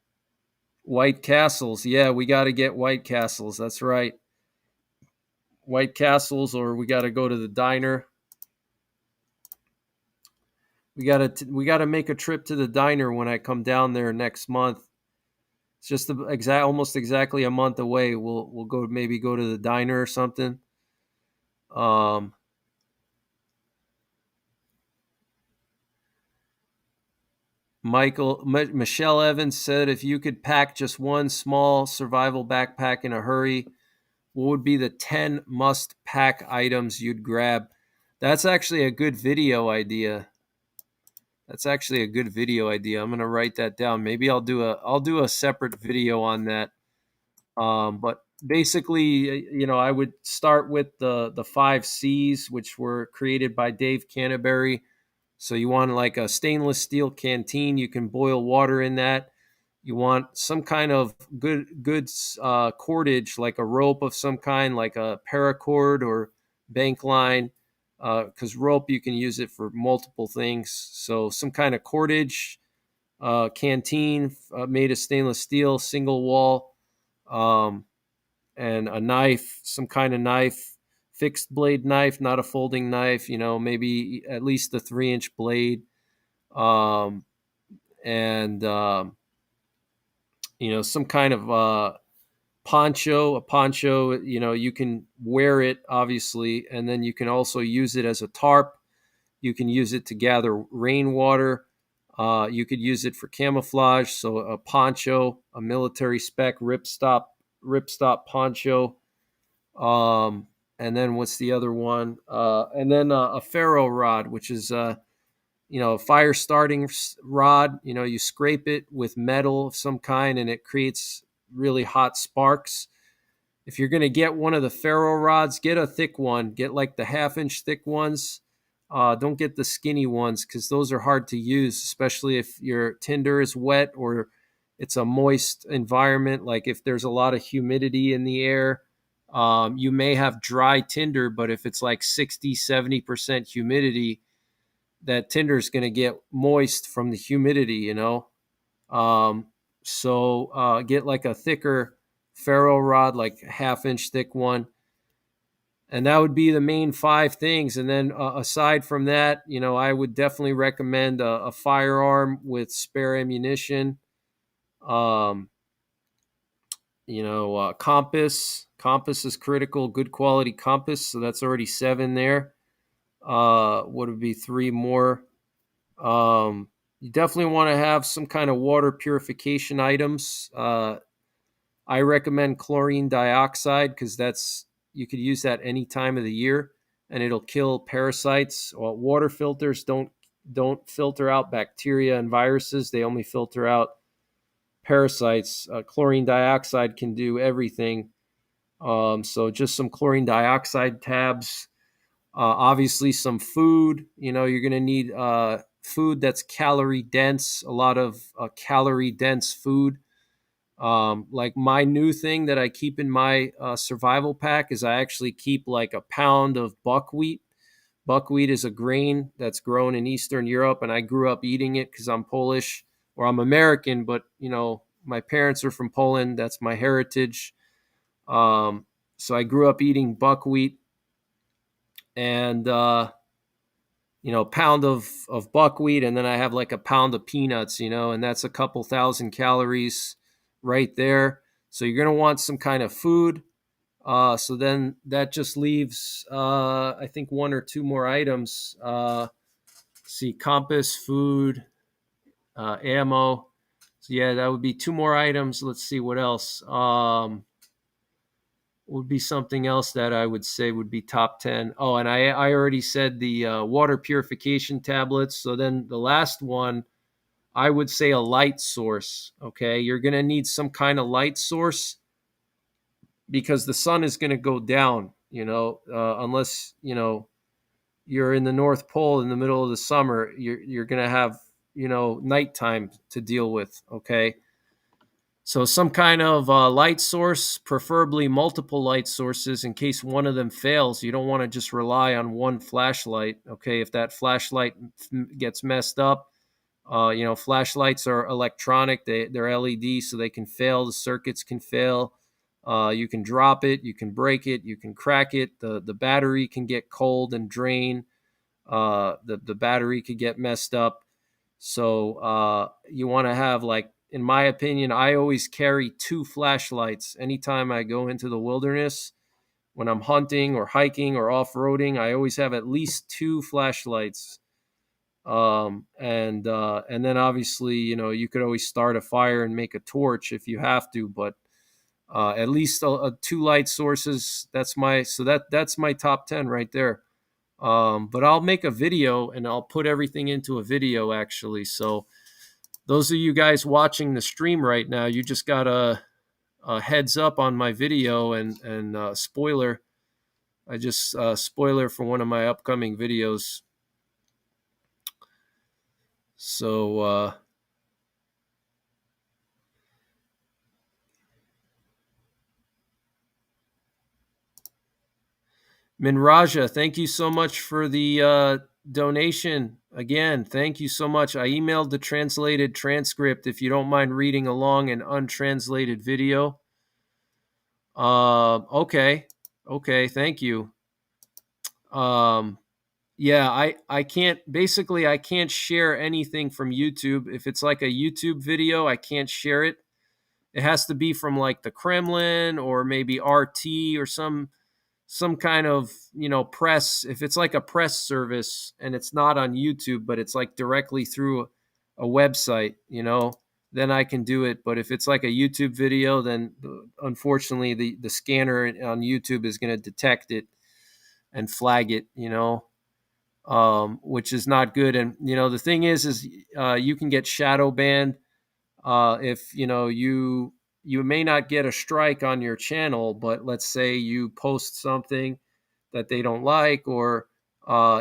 White Castles. Yeah, we got to get White Castles. That's right. White Castles, or we got to go to the diner. We got to make a trip to the diner when I come down there next month. It's just almost exactly a month away. We'll go to the diner or something. Um, Michelle Evans said, if you could pack just one small survival backpack in a hurry, what would be the 10 must pack items you'd grab? That's actually a good video idea. I'm gonna write that down. Maybe I'll do a separate video on that. But basically, I would start with the 5 C's, which were created by Dave Canterbury. So you want like a stainless steel canteen. You can boil water in that. You want some kind of good cordage, like a rope of some kind, like a paracord or bank line, because rope you can use it for multiple things. So some kind of cordage, canteen made of stainless steel, single wall, um, and a knife, some kind of knife, fixed blade knife, not a folding knife. Maybe at least a 3-inch blade, um, and some kind of poncho. A poncho, you can wear it obviously, and then you can also use it as a tarp. You can use it to gather rainwater. You could use it for camouflage. So a poncho, a military spec ripstop poncho. And then what's the other one? And then a ferro rod, which is a fire starting rod. You scrape it with metal of some kind, and it creates really hot sparks. If you're going to get one of the ferro rods, get a thick one. Get like the 1/2 inch thick ones. Don't get the skinny ones, because those are hard to use, especially if your tinder is wet or it's a moist environment. Like if there's a lot of humidity in the air, you may have dry tinder, but if it's like 60-70% humidity, that tinder is going to get moist from the humidity. Um, so get like a thicker ferro rod, like 1/2 inch thick one. And that would be the main 5 things. And then aside from that, I would definitely recommend a firearm with spare ammunition. Um, compass. Compass is critical, good quality compass. So that's already 7 there. What would be 3 more? You definitely want to have some kind of water purification items. I recommend chlorine dioxide, because you could use that any time of the year, and it'll kill parasites. Well, water filters don't filter out bacteria and viruses. They only filter out parasites. Chlorine dioxide can do everything. So just some chlorine dioxide tabs. Obviously, some food. You're going to need food that's calorie dense, a lot of calorie dense food. Like my new thing that I keep in my survival pack is I actually keep like a pound of buckwheat. Buckwheat is a grain that's grown in Eastern Europe, and I grew up eating it because I'm Polish, or I'm American, but my parents are from Poland. That's my heritage. So I grew up eating buckwheat, and pound of buckwheat, and then I have like a pound of peanuts, and that's a couple thousand calories right there. So you're going to want some kind of food. So then that just leaves, I think, 1 or 2 more items. See, compass, food, ammo. So yeah, that would be 2 more items. Let's see what else. Would be something else that I would say would be top 10. Oh, and I already said the water purification tablets. So then the last one, I would say a light source. Okay, you're going to need some kind of light source, because the sun is going to go down, unless, you're in the North Pole in the middle of the summer. You're going to have, nighttime to deal with. Okay. So some kind of light source, preferably multiple light sources, in case one of them fails. You don't want to just rely on one flashlight. Okay, if that flashlight gets messed up, flashlights are electronic. They're LED, so they can fail. The circuits can fail. You can drop it, you can break it, you can crack it. The battery can get cold and drain. The battery could get messed up. So you want to have, like, in my opinion, I always carry 2 flashlights anytime I go into the wilderness. When I'm hunting or hiking or off-roading, I always have at least 2 flashlights. And then obviously, you could always start a fire and make a torch if you have to, but at least 2 light sources. That's my top 10 right there. But I'll make a video and I'll put everything into a video, actually. So those of you guys watching the stream right now, you just got a heads up on my video, and spoiler. I just spoiler for one of my upcoming videos. So Minraja, thank you so much for the donation. Again, thank you so much. I emailed the translated transcript if you don't mind reading along an untranslated video. Okay. Okay, thank you. Yeah, I can't basically I can't share anything from YouTube. If it's like a YouTube video, I can't share it. It has to be from like the Kremlin or maybe RT or some kind of, press. If it's like a press service and it's not on YouTube, but it's like directly through a website, then I can do it. But if it's like a YouTube video, then unfortunately the scanner on YouTube is going to detect it and flag it, which is not good. And the thing is you can get shadow banned if you may not get a strike on your channel, but let's say you post something that they don't like, or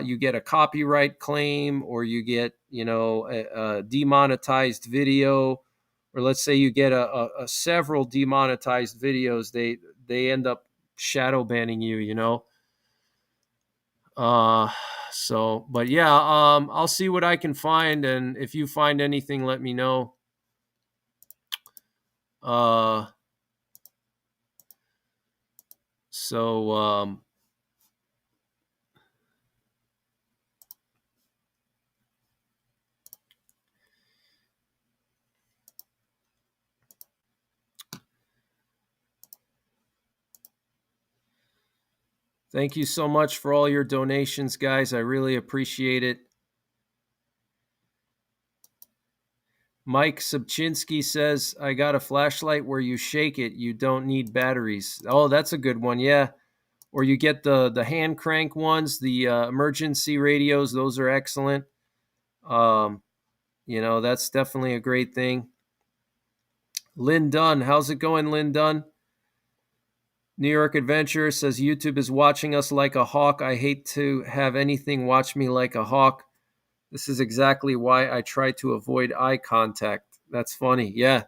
you get a copyright claim, or you get a demonetized video, or let's say you get a several demonetized videos, they end up shadow banning you. Uh, so, but yeah, I'll see what I can find, and if you find anything, let me know. Uh, so thank you so much for all your donations, guys. I really appreciate it. Mike Subchinsky says, I got a flashlight where you shake it. You don't need batteries. Oh, that's a good one. Yeah. Or you get the hand crank ones, the emergency radios. Those are excellent. That's definitely a great thing. Lynn Dunn. How's it going, Lynn Dunn? New York Adventure says, YouTube is watching us like a hawk. I hate to have anything watch me like a hawk. This is exactly why I try to avoid eye contact. That's funny. Yeah,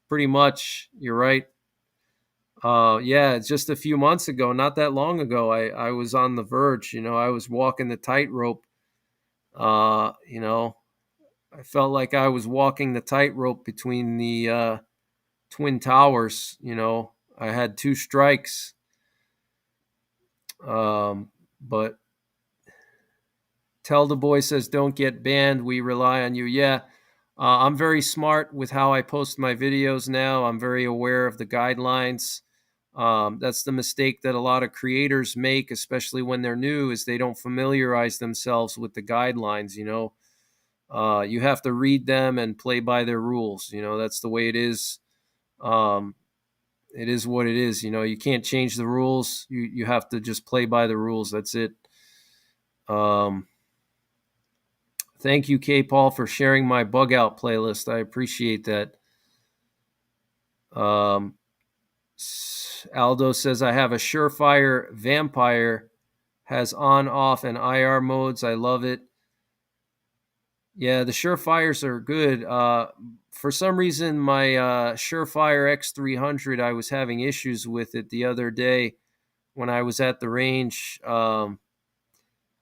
pretty much. You're right. Yeah, just a few months ago, not that long ago, I was on the verge. I was walking the tightrope. I felt like I was walking the tightrope between the Twin Towers. I had two strikes. But Tell the Boy says, don't get banned. We rely on you. Yeah, I'm very smart with how I post my videos now. I'm very aware of the guidelines. That's the mistake that a lot of creators make, especially when they're new, is they don't familiarize themselves with the guidelines. You have to read them and play by their rules. That's the way it is. It is what it is. You can't change the rules. You have to just play by the rules. That's it. Thank you, K. Paul, for sharing my bug out playlist. I appreciate that. Aldo says, I have a Surefire Vampire, has on, off, and IR modes. I love it. Yeah, the Surefires are good. For some reason, my Surefire X300, I was having issues with it the other day when I was at the range on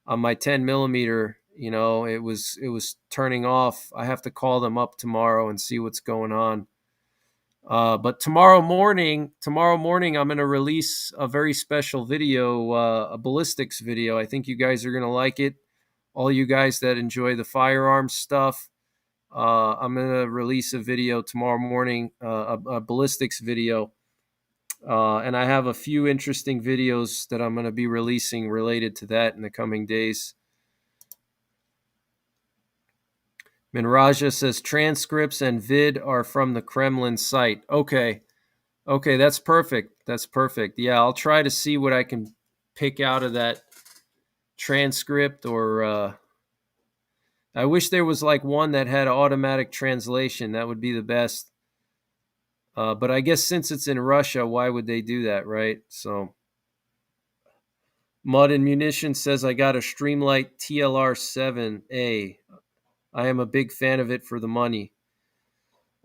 my 10 millimeter. It was turning off. I have to call them up tomorrow and see what's going on. But tomorrow morning, I'm going to release a very special video, a ballistics video. I think you guys are going to like it. All you guys that enjoy the firearms stuff, I'm going to release a video tomorrow morning, a ballistics video. And I have a few interesting videos that I'm going to be releasing related to that in the coming days. Minraja says transcripts and vid are from the Kremlin site. Okay, that's perfect. That's perfect. Yeah, I'll try to see what I can pick out of that transcript, or I wish there was like one that had automatic translation. That would be the best. But I guess since it's in Russia, why would they do that, right? So, Mud and Munition says, I got a Streamlight TLR 7A. I am a big fan of it for the money.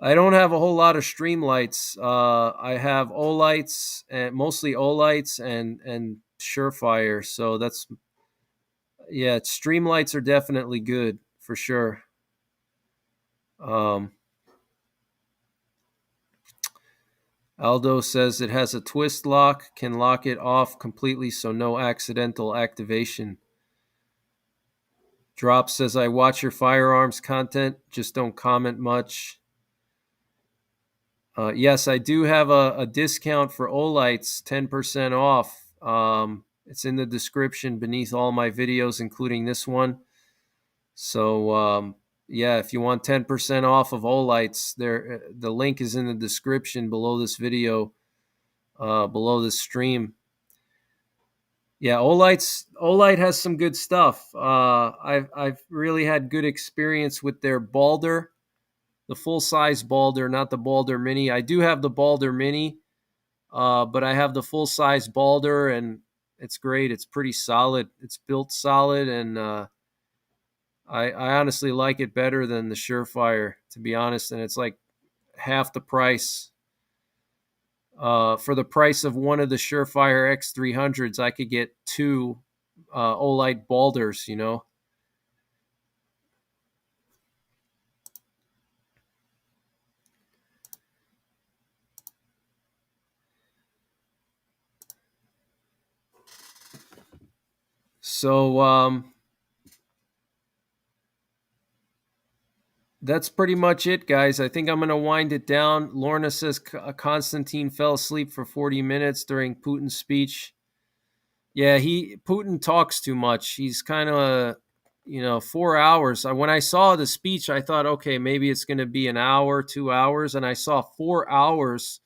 I don't have a whole lot of stream lights. I have Olights, and mostly Olights and Surefire. So that's, yeah. Stream lights are definitely good for sure. Um, Aldo says it has a twist lock, can lock it off completely, so no accidental activation. Drop says I watch your firearms content, just don't comment much. Yes, I do have a discount for Olights, 10% off. It's in the description beneath all my videos, including this one. So, yeah, if you want 10% off of Olights, there, the link is in the description below this video, below this stream. Yeah, Olight has some good stuff. I've really had good experience with their Balder, the full size Balder, not the Balder Mini. I do have the Balder Mini, but I have the full size Balder, and it's great. It's pretty solid. It's built solid, and I honestly like it better than the Surefire, to be honest. And it's like half the price. For the price of one of the Surefire X300s, I could get two Olight Balders, you know. So that's pretty much it, guys. I think I'm going to wind it down. Lorna says Constantine fell asleep for 40 minutes during Putin's speech. Yeah, Putin talks too much. He's kind of, 4 hours. When I saw the speech, I thought, okay, maybe it's going to be an hour, 2 hours, and I saw 4 hours.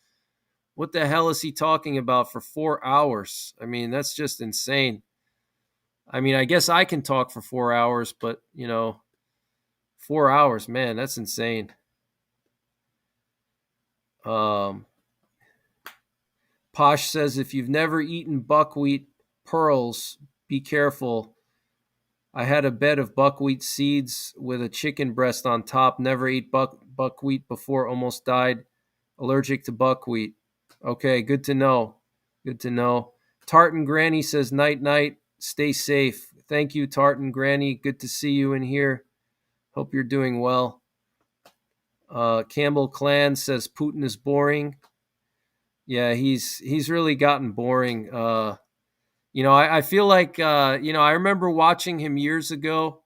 What the hell is he talking about for 4 hours? I mean, that's just insane. I mean, I guess I can talk for 4 hours, but 4 hours, man, that's insane. Posh says if you've never eaten buckwheat pearls, be careful. I had a bed of buckwheat seeds with a chicken breast on top. Never ate buckwheat before, almost died. Allergic to buckwheat. Okay, good to know. Good to know. Tartan Granny says night night. Stay safe. Thank you, Tartan Granny. Good to see you in here. Hope you're doing well. Campbell Clan says Putin is boring. Yeah, he's really gotten boring. I feel like I remember watching him years ago.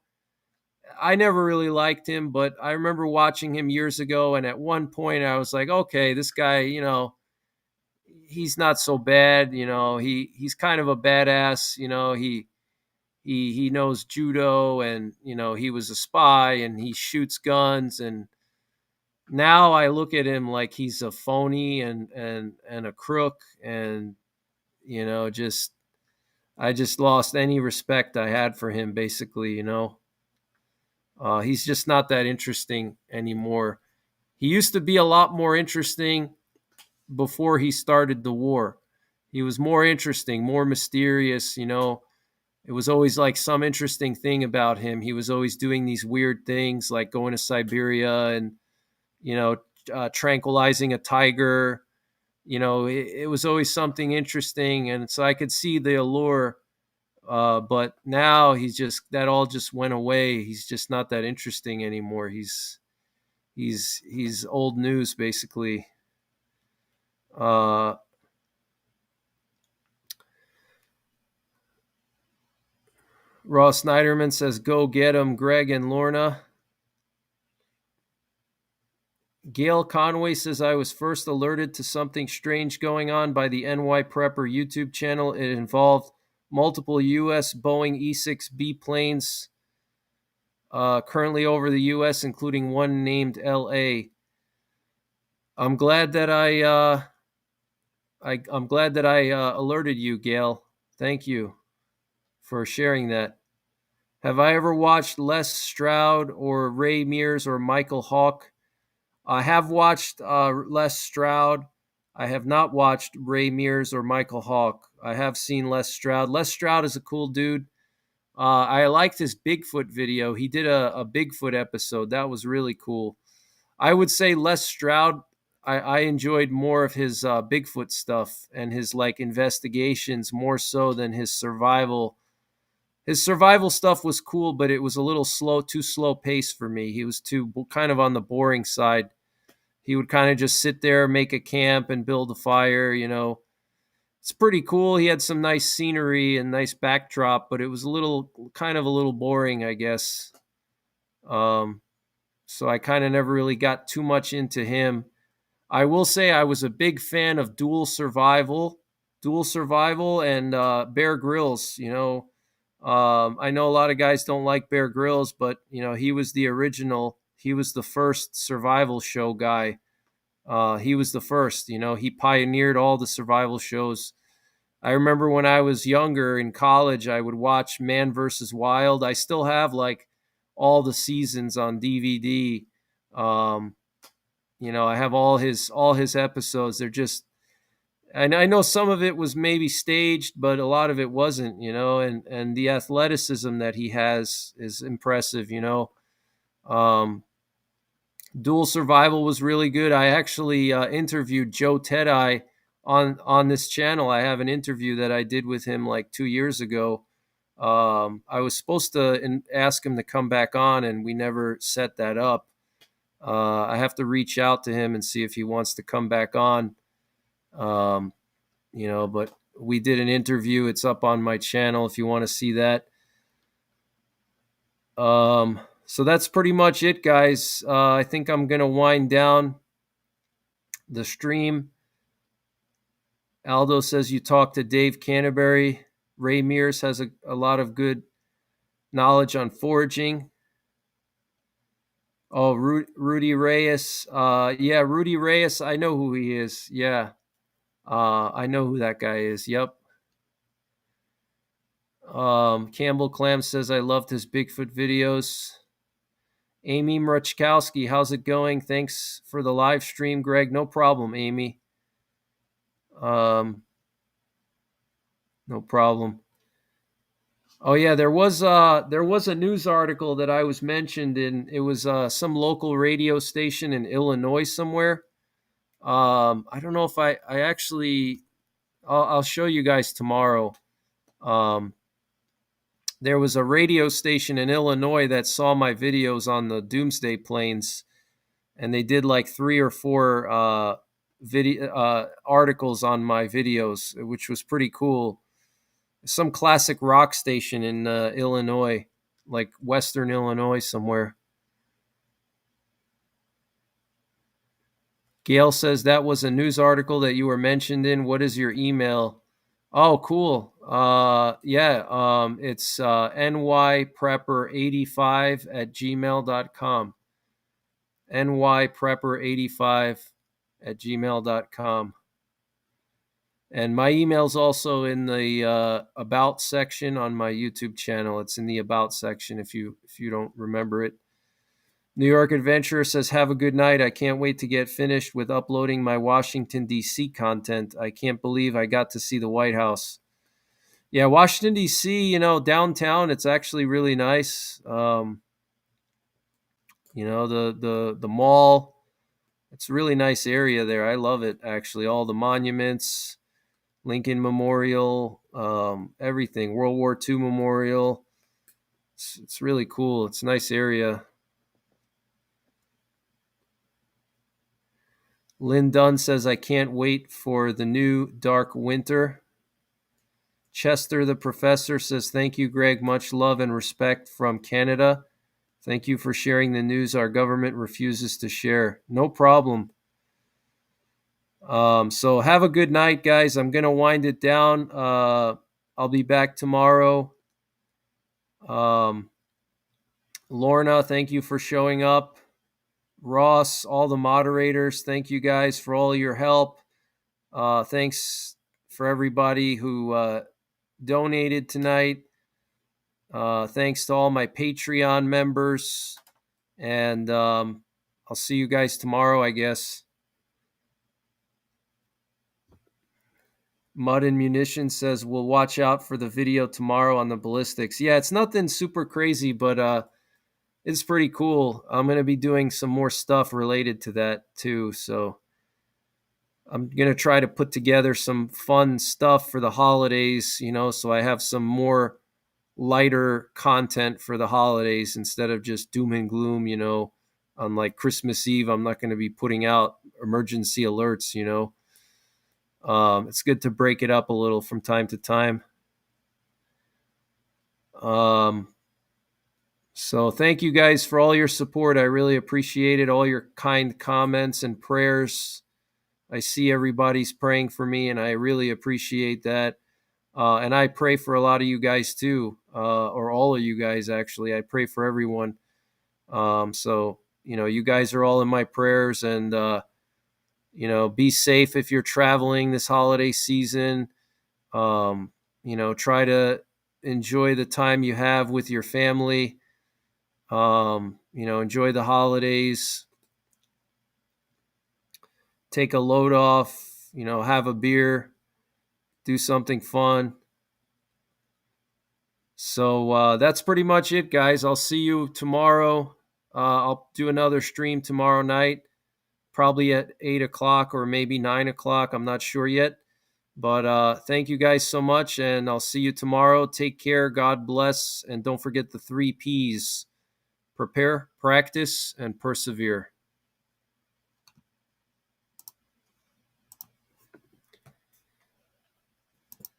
I never really liked him, but I remember watching him years ago, and at one point I was like, okay, this guy, he's not so bad. He's kind of a badass. He knows judo, and he was a spy, and he shoots guns. And now I look at him like he's a phony and a crook, and just I just lost any respect I had for him, basically. He's just not that interesting anymore. He used to be a lot more interesting before he started the war. He was more interesting, more mysterious. It was always like some interesting thing about him. He was always doing these weird things, like going to Siberia and tranquilizing a tiger. It was always something interesting, and so I could see the allure. But now that all just went away. He's just not that interesting anymore. He's old news, basically. Ross Snyderman says, "Go get him, Greg and Lorna." Gail Conway says, "I was first alerted to something strange going on by the NYPrepper YouTube channel. It involved multiple U.S. Boeing E-6B planes currently over the U.S., including one named L.A." I'm glad that I'm glad that I alerted you, Gail. Thank you for sharing that. Have I ever watched Les Stroud or Ray Mears or Michael Hawke? I have watched Les Stroud. I have not watched Ray Mears or Michael Hawke. I have seen Les Stroud. Les Stroud is a cool dude. I liked his Bigfoot video. He did a Bigfoot episode. That was really cool. I would say Les Stroud. I enjoyed more of his Bigfoot stuff and his like investigations more so than his survival. His survival stuff was cool, but it was a little slow, too slow pace for me. He was too kind of on the boring side. He would kind of just sit there, make a camp, and build a fire. It's pretty cool. He had some nice scenery and nice backdrop, but it was kind of a little boring, I guess. Um, so I kind of never really got too much into him. I will say I was a big fan of Dual Survival, and Bear Grylls. I know a lot of guys don't like Bear Grylls, but he was the original. He was the first survival show guy. He was the first. He pioneered all the survival shows. I remember when I was younger in college, I would watch Man vs. Wild. I still have like all the seasons on DVD. I have all his episodes. They're just, and I know some of it was maybe staged, but a lot of it wasn't. And the athleticism that he has is impressive. Dual Survival was really good. I actually interviewed Joe Tedeye on this channel. I have an interview that I did with him like 2 years ago. I was supposed to ask him to come back on, and we never set that up. I have to reach out to him and see if he wants to come back on. But we did an interview. It's up on my channel if you want to see that. So that's pretty much it, guys. I think I'm going to wind down the stream. Aldo says you talked to Dave Canterbury. Ray Mears has a lot of good knowledge on foraging. Oh, Rudy Reyes. Yeah, Rudy Reyes. I know who he is. Yeah. I know who that guy is. Yep. Campbell Clam says I loved his Bigfoot videos. Amy Mrachkowski, how's it going? Thanks for the live stream, Greg. No problem, Amy. No problem. Oh yeah, there was a news article that I was mentioned in. It was some local radio station in Illinois somewhere. I don't know if I actually. I'll show you guys tomorrow. There was a radio station in Illinois that saw my videos on the Doomsday Plains, and they did like 3 or 4 video articles on my videos, which was pretty cool. Some classic rock station in Illinois, like Western Illinois somewhere. Gail says that was a news article that you were mentioned in. What is your email? Oh, cool. It's NYPrepper85@gmail.com. NYPrepper85@gmail.com. And my email's also in the about section on my YouTube channel. It's in the about section if you don't remember it. New York Adventurer says, have a good night. I can't wait to get finished with uploading my Washington, D.C. content. I can't believe I got to see the White House. Yeah, Washington, D.C., downtown, it's actually really nice. The mall, it's a really nice area there. I love it, actually. All the monuments, Lincoln Memorial, everything, World War II Memorial. It's really cool. It's a nice area. Lynn Dunn says, I can't wait for the new Dark Winter. Chester the Professor says, thank you, Greg. Much love and respect from Canada. Thank you for sharing the news our government refuses to share. No problem. So have a good night, guys. I'm going to wind it down. I'll be back tomorrow. Lorna, thank you for showing up. Ross, all the moderators, thank you guys for all your help. Thanks for everybody who donated tonight. Thanks to all my Patreon members. And I'll see you guys tomorrow, I guess. Mud and Munition says we'll watch out for the video tomorrow on the ballistics. Yeah, it's nothing super crazy, but it's pretty cool. I'm going to be doing some more stuff related to that too. So I'm going to try to put together some fun stuff for the holidays, so I have some more lighter content for the holidays instead of just doom and gloom, on like Christmas Eve. I'm not going to be putting out emergency alerts, It's good to break it up a little from time to time. So thank you guys for all your support. I really appreciate it. All your kind comments and prayers. I see everybody's praying for me, and I really appreciate that. And I pray for a lot of you guys too, or all of you guys, actually. I pray for everyone. So, you guys are all in my prayers, and, be safe if you're traveling this holiday season. Try to enjoy the time you have with your family. Enjoy the holidays. Take a load off, have a beer, do something fun. So that's pretty much it, guys. I'll see you tomorrow. I'll do another stream tomorrow night, probably at 8 o'clock or maybe 9 o'clock. I'm not sure yet. But thank you guys so much, and I'll see you tomorrow. Take care. God bless. And don't forget the 3 Ps: prepare, practice, and persevere.